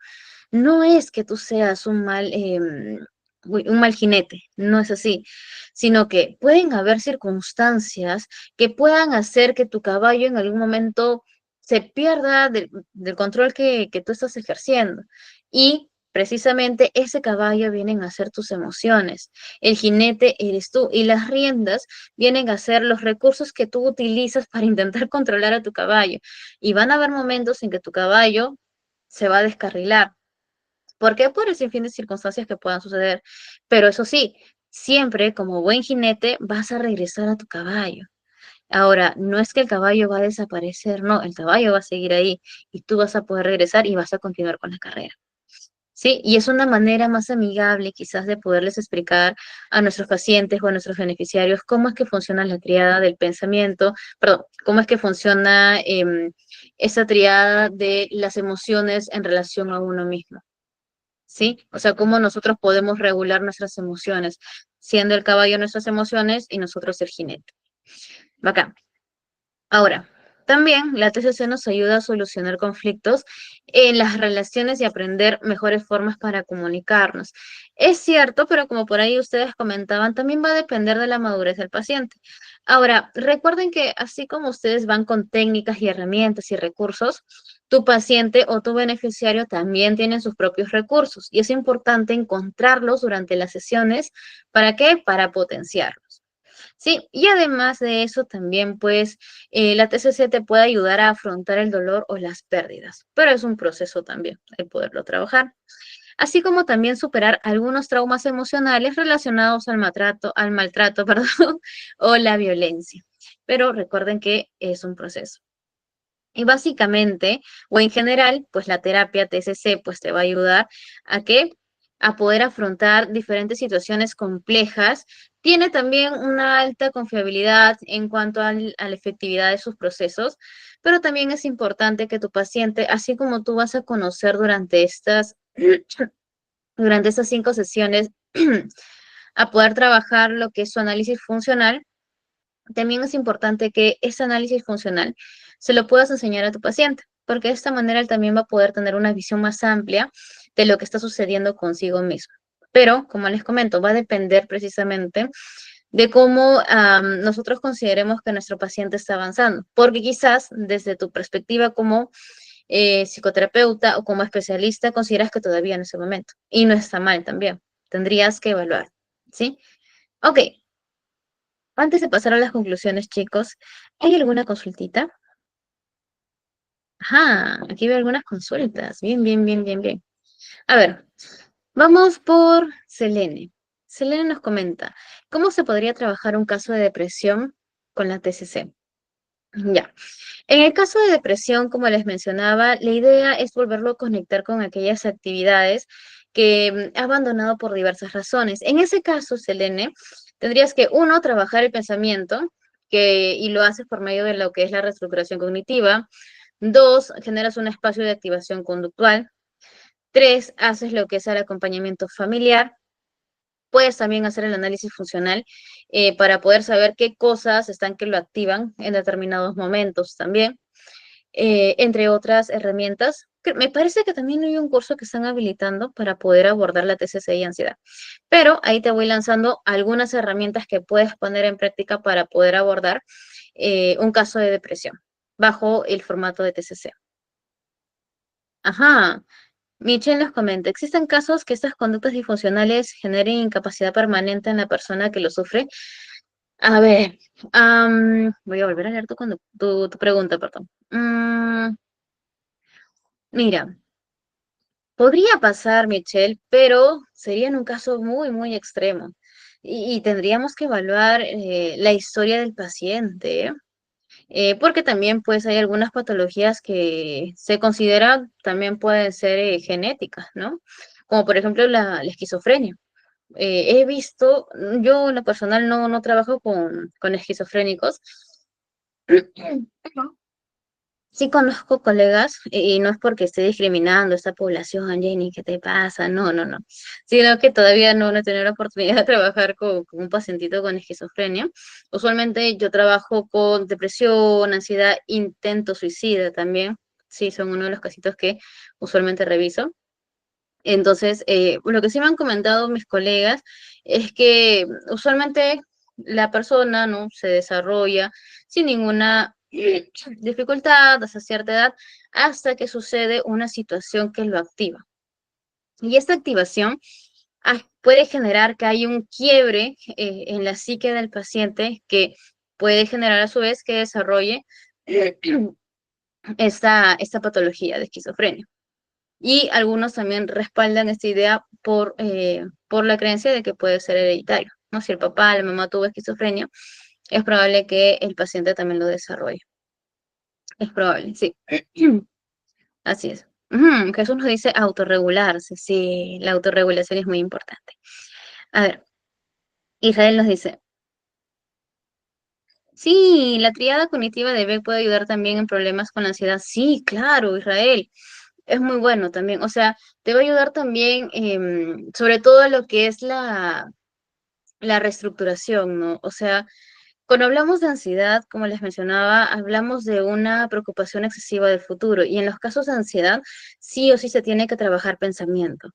S1: No es que tú seas un mal jinete, no es así, sino que pueden haber circunstancias que puedan hacer que tu caballo en algún momento se pierda del control que tú estás ejerciendo. Y precisamente ese caballo vienen a ser tus emociones. El jinete eres tú y las riendas vienen a ser los recursos que tú utilizas para intentar controlar a tu caballo. Y van a haber momentos en que tu caballo se va a descarrilar. ¿Por qué? Por el sinfín de circunstancias que puedan suceder. Pero eso sí, siempre como buen jinete vas a regresar a tu caballo. Ahora, no es que el caballo va a desaparecer, no, el caballo va a seguir ahí y tú vas a poder regresar y vas a continuar con la carrera. Sí, y es una manera más amigable quizás de poderles explicar a nuestros pacientes o a nuestros beneficiarios cómo es que funciona la triada del pensamiento, perdón, cómo es que funciona esa triada de las emociones en relación a uno mismo. ¿Sí? O sea, cómo nosotros podemos regular nuestras emociones, siendo el caballo nuestras emociones y nosotros el jinete. Bacán. Ahora, también la TCC nos ayuda a solucionar conflictos en las relaciones y aprender mejores formas para comunicarnos. Es cierto, pero como por ahí ustedes comentaban, también va a depender de la madurez del paciente. Ahora, recuerden que así como ustedes van con técnicas y herramientas y recursos, tu paciente o tu beneficiario también tiene sus propios recursos y es importante encontrarlos durante las sesiones. ¿Para qué? Para potenciarlos. Sí, y además de eso también, pues, la TCC te puede ayudar a afrontar el dolor o las pérdidas, pero es un proceso también el poderlo trabajar, así como también superar algunos traumas emocionales relacionados al maltrato, perdón, o la violencia. Pero recuerden que es un proceso. Y básicamente, o en general, pues la terapia TCC pues te va a ayudar a que a poder afrontar diferentes situaciones complejas. Tiene también una alta confiabilidad en cuanto a la efectividad de sus procesos, pero también es importante que tu paciente, así como tú vas a conocer durante estas 5 sesiones, a poder trabajar lo que es su análisis funcional, también es importante que ese análisis funcional se lo puedas enseñar a tu paciente, porque de esta manera él también va a poder tener una visión más amplia de lo que está sucediendo consigo mismo. Pero, como les comento, va a depender precisamente de cómo nosotros consideremos que nuestro paciente está avanzando, porque quizás desde tu perspectiva como psicoterapeuta o como especialista consideras que todavía en ese momento, y no está mal también, tendrías que evaluar, ¿sí? Ok, antes de pasar a las conclusiones, chicos, ¿hay alguna consultita? Ajá, aquí veo algunas consultas. Bien, bien, bien, bien, bien. A ver, Vamos por Selene. Selene nos comenta, ¿cómo se podría trabajar un caso de depresión con la TCC? Ya. En el caso de depresión, como les mencionaba, la idea es volverlo a conectar con aquellas actividades que ha abandonado por diversas razones. En ese caso, Selene, tendrías que, uno, trabajar el pensamiento, y lo haces por medio de lo que es la reestructuración cognitiva. Dos, generas un espacio de activación conductual. Tres, haces lo que es el acompañamiento familiar. Puedes también hacer el análisis funcional para poder saber qué cosas están que lo activan en determinados momentos también, entre otras herramientas. Me parece que también hay un curso que están habilitando para poder abordar la TCC y ansiedad. Pero ahí te voy lanzando algunas herramientas que puedes poner en práctica para poder abordar un caso de depresión bajo el formato de TCC. Ajá. Michelle nos comenta, ¿existen casos que estas conductas disfuncionales generen incapacidad permanente en la persona que lo sufre? A ver, voy a volver a leer tu pregunta, perdón. Mira, podría pasar, Michelle, pero sería en un caso muy, muy extremo. Y tendríamos que evaluar la historia del paciente, ¿eh? Porque también pues hay algunas patologías que se consideran también pueden ser genéticas, ¿no? Como por ejemplo la esquizofrenia. He visto, yo en lo personal no trabajo con esquizofrénicos. Sí conozco colegas, y no es porque esté discriminando a esta población, Jenny, ¿qué te pasa? No, no, no. Sino que todavía no he tenido la oportunidad de trabajar con un pacientito con esquizofrenia. Usualmente yo trabajo con depresión, ansiedad, intento suicida también. Sí, son uno de los casitos que usualmente reviso. Entonces, lo que sí me han comentado mis colegas es que usualmente la persona, ¿no? Se desarrolla sin ninguna dificultad hasta cierta edad, hasta que sucede una situación que lo activa. Y esta activación puede generar que hay un quiebre en la psique del paciente que puede generar a su vez que desarrolle esta patología de esquizofrenia. Y algunos también respaldan esta idea por la creencia de que puede ser hereditario, ¿no? Si el papá, la mamá tuvo esquizofrenia, es probable que el paciente también lo desarrolle. Es probable, sí. Así es. Jesús nos dice autorregularse. Sí, la autorregulación es muy importante. A ver, Israel nos dice, sí, la triada cognitiva de Beck puede ayudar también en problemas con la ansiedad. Sí, claro, Israel. Es muy bueno también. O sea, te va a ayudar también, sobre todo lo que es la reestructuración, ¿no? O sea, cuando hablamos de ansiedad, como les mencionaba, hablamos de una preocupación excesiva del futuro. Y en los casos de ansiedad, sí o sí se tiene que trabajar pensamiento.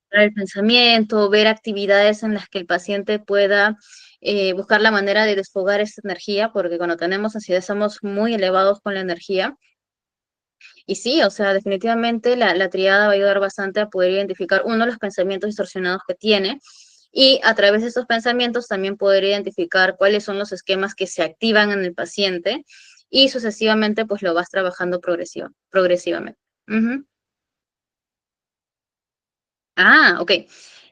S1: El pensamiento, ver actividades en las que el paciente pueda buscar la manera de desfogar esa energía, porque cuando tenemos ansiedad estamos muy elevados con la energía. Y sí, o sea, definitivamente la triada va a ayudar bastante a poder identificar, uno, los pensamientos distorsionados que tiene, y a través de estos pensamientos también poder identificar cuáles son los esquemas que se activan en el paciente, y sucesivamente pues lo vas trabajando progresivamente. Ujú. Ah, ok.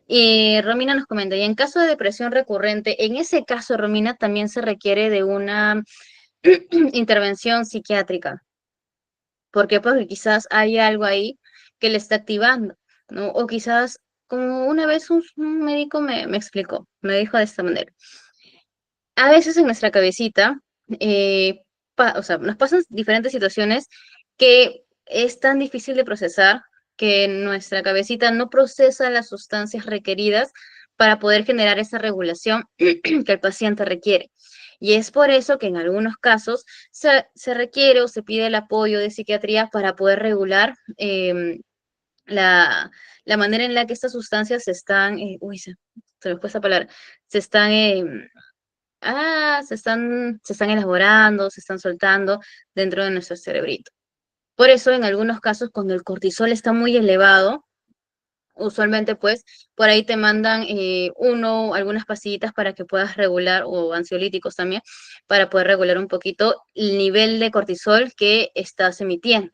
S1: Y Romina nos comenta, y en caso de depresión recurrente, en ese caso, Romina, también se requiere de una intervención psiquiátrica. ¿Por qué? Porque quizás hay algo ahí que le está activando, ¿no? O quizás, como una vez un médico me explicó, me dijo de esta manera, a veces en nuestra cabecita, o sea, nos pasan diferentes situaciones que es tan difícil de procesar que nuestra cabecita no procesa las sustancias requeridas para poder generar esa regulación que el paciente requiere. Y es por eso que en algunos casos se requiere o se pide el apoyo de psiquiatría para poder regular la, la manera en la que estas sustancias se están, se me fue esa palabra, se están se están elaborando, se están soltando dentro de nuestro cerebrito. Por eso, en algunos casos, cuando el cortisol está muy elevado, usualmente, pues, por ahí te mandan algunas pastillitas para que puedas regular, o ansiolíticos también, para poder regular un poquito el nivel de cortisol que estás emitiendo.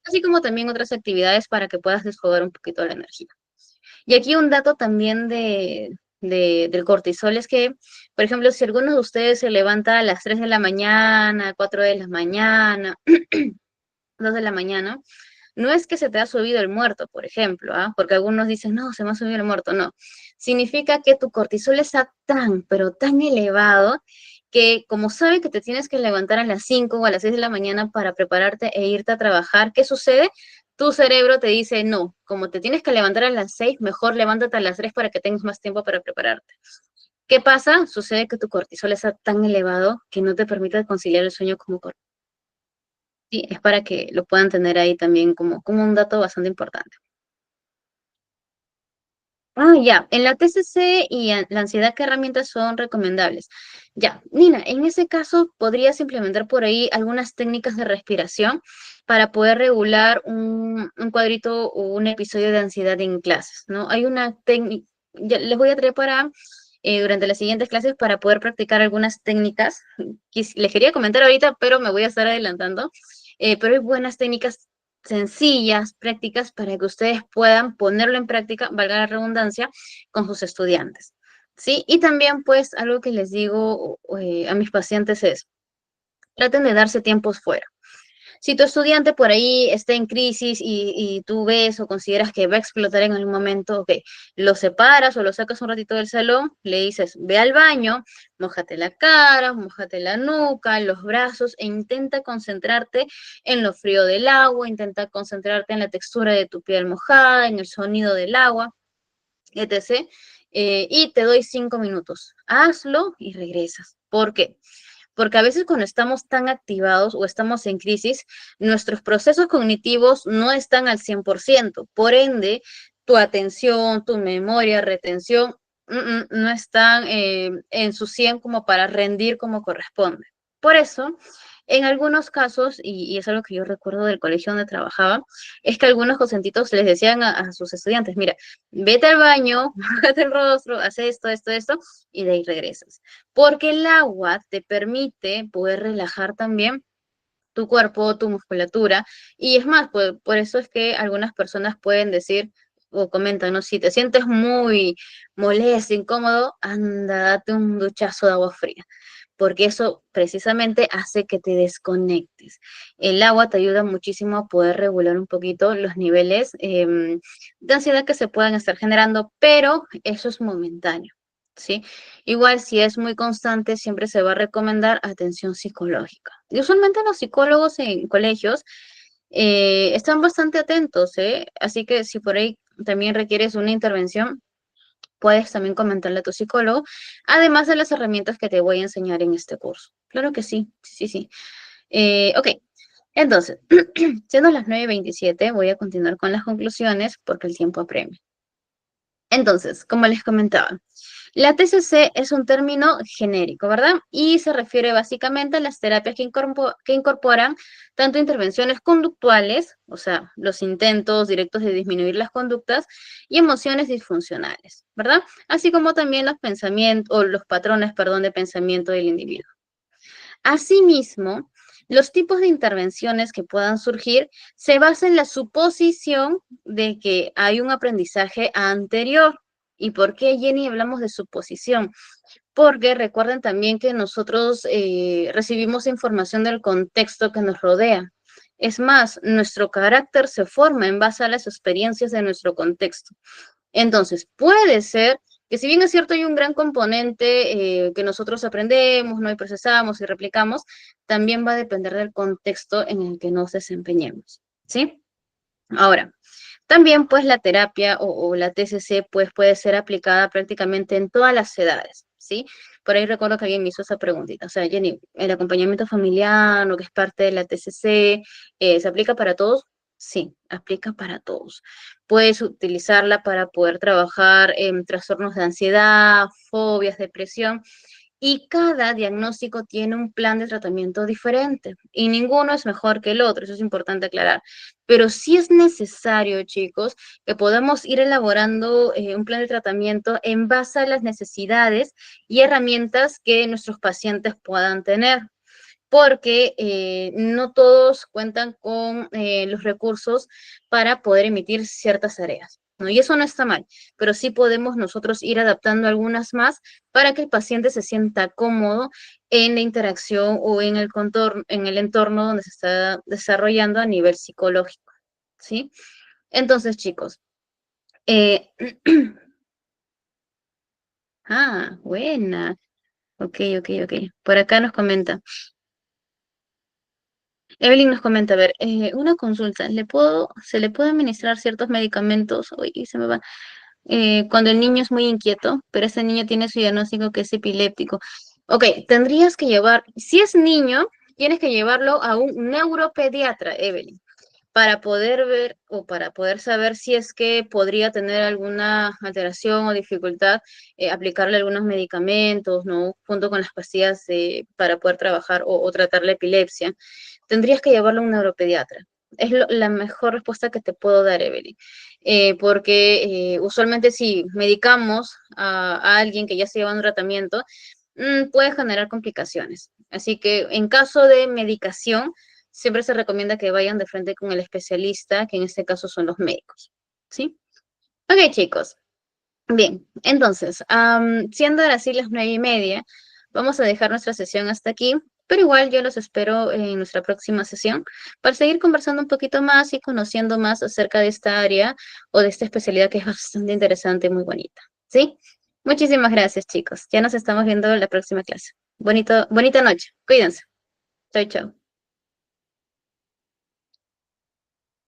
S1: así como también otras actividades para que puedas desfogar un poquito la energía. Y aquí un dato también del cortisol es que, por ejemplo, si alguno de ustedes se levanta a las 3 de la mañana, 4 de la mañana, 2 de la mañana, no es que se te ha subido el muerto, por ejemplo, ¿ah? Porque algunos dicen, no, se me ha subido el muerto, no. Significa que tu cortisol está tan, pero tan elevado que como sabe que te tienes que levantar a las 5 o a las 6 de la mañana para prepararte e irte a trabajar, ¿qué sucede? Tu cerebro te dice, no, como te tienes que levantar a las 6, mejor levántate a las 3 para que tengas más tiempo para prepararte. ¿Qué pasa? Sucede que tu cortisol está tan elevado que no te permite conciliar el sueño como correcto. Sí, es para que lo puedan tener ahí también como un dato bastante importante. Ah, ya. En la TCC y la ansiedad, ¿qué herramientas son recomendables? Ya, Nina, en ese caso podrías implementar por ahí algunas técnicas de respiración para poder regular un cuadrito o un episodio de ansiedad en clases, ¿no? Hay una técnica, les voy a traer para durante las siguientes clases para poder practicar algunas técnicas. Les quería comentar ahorita, pero me voy a estar adelantando. Pero hay buenas técnicas sencillas, prácticas, para que ustedes puedan ponerlo en práctica, valga la redundancia, con sus estudiantes. ¿Sí? Y también, pues, algo que les digo a mis pacientes es, traten de darse tiempos fuera. Si tu estudiante por ahí está en crisis y tú ves o consideras que va a explotar en algún momento, ok, lo separas o lo sacas un ratito del salón, le dices, ve al baño, mójate la cara, mójate la nuca, los brazos e intenta concentrarte en lo frío del agua, intenta concentrarte en la textura de tu piel mojada, en el sonido del agua, etc. Y te doy 5 minutos. Hazlo y regresas. ¿Por qué? Porque a veces cuando estamos tan activados o estamos en crisis, nuestros procesos cognitivos no están al 100%. Por ende, tu atención, tu memoria, retención, no están en su 100 como para rendir como corresponde. Por eso, en algunos casos, y es algo que yo recuerdo del colegio donde trabajaba, es que algunos docentitos les decían a sus estudiantes, mira, vete al baño, mojate el rostro, haz esto, y de ahí regresas. Porque el agua te permite poder relajar también tu cuerpo, tu musculatura. Y es más, por eso es que algunas personas pueden decir o comentan, ¿no? Si te sientes muy molesto, incómodo, anda, date un duchazo de agua fría, porque eso precisamente hace que te desconectes. El agua te ayuda muchísimo a poder regular un poquito los niveles de ansiedad que se puedan estar generando, pero eso es momentáneo, ¿sí? Igual si es muy constante, siempre se va a recomendar atención psicológica. Y usualmente los psicólogos en colegios están bastante atentos, ¿eh? Así que si por ahí también requieres una intervención, puedes también comentarle a tu psicólogo, además de las herramientas que te voy a enseñar en este curso. Claro que sí, sí, sí. Ok, entonces, siendo las 9:27, voy a continuar con las conclusiones porque el tiempo apremia. Entonces, como les comentaba, la TCC es un término genérico, ¿verdad? Y se refiere básicamente a las terapias que incorporan tanto intervenciones conductuales, o sea, los intentos directos de disminuir las conductas, y emociones disfuncionales, ¿verdad? Así como también los pensamientos, o los patrones, perdón, de pensamiento del individuo. Asimismo, los tipos de intervenciones que puedan surgir se basan en la suposición de que hay un aprendizaje anterior. ¿Y por qué, Jenny, hablamos de suposición? Porque recuerden también que nosotros recibimos información del contexto que nos rodea. Es más, nuestro carácter se forma en base a las experiencias de nuestro contexto. Entonces, puede ser que si bien es cierto hay un gran componente que nosotros aprendemos, ¿no? Y procesamos y replicamos, también va a depender del contexto en el que nos desempeñemos, ¿sí? Ahora, también pues la terapia o la TCC pues puede ser aplicada prácticamente en todas las edades, ¿sí? Por ahí recuerdo que alguien me hizo esa preguntita, o sea, Jenny, ¿el acompañamiento familiar, lo que es parte de la TCC, se aplica para todos? Sí, aplica para todos. Puedes utilizarla para poder trabajar en trastornos de ansiedad, fobias, depresión, y cada diagnóstico tiene un plan de tratamiento diferente y ninguno es mejor que el otro, eso es importante aclarar. Pero sí es necesario, chicos, que podamos ir elaborando un plan de tratamiento en base a las necesidades y herramientas que nuestros pacientes puedan tener. porque no todos cuentan con los recursos para poder emitir ciertas tareas, ¿no? Y eso no está mal, pero sí podemos nosotros ir adaptando algunas más para que el paciente se sienta cómodo en la interacción o en el contorno, en el entorno donde se está desarrollando a nivel psicológico, ¿sí? Entonces, chicos, eh, buena. Ok, ok, ok. Por acá nos comenta. Evelyn nos comenta, a ver, una consulta. ¿Se le puede administrar ciertos medicamentos? Uy, se me va. Cuando el niño es muy inquieto, pero ese niño tiene su diagnóstico que es epiléptico. Ok, tendrías que llevar, si es niño, tienes que llevarlo a un neuropediatra, Evelyn, para poder ver o para poder saber si es que podría tener alguna alteración o dificultad, aplicarle algunos medicamentos, ¿no? Junto con las pastillas para poder trabajar o tratar la epilepsia. Tendrías que llevarlo a un neuropediatra. Es la mejor respuesta que te puedo dar, Evelyn. Porque usualmente si medicamos a alguien que ya se lleva un tratamiento, puede generar complicaciones. Así que en caso de medicación, siempre se recomienda que vayan de frente con el especialista, que en este caso son los médicos. ¿Sí? Ok, chicos. Bien, entonces, siendo ahora sí las 9:30, vamos a dejar nuestra sesión hasta aquí, pero igual yo los espero en nuestra próxima sesión para seguir conversando un poquito más y conociendo más acerca de esta área o de esta especialidad que es bastante interesante y muy bonita. ¿Sí? Muchísimas gracias, chicos. Ya nos estamos viendo en la próxima clase. Bonita noche. Cuídense. Chau, chau.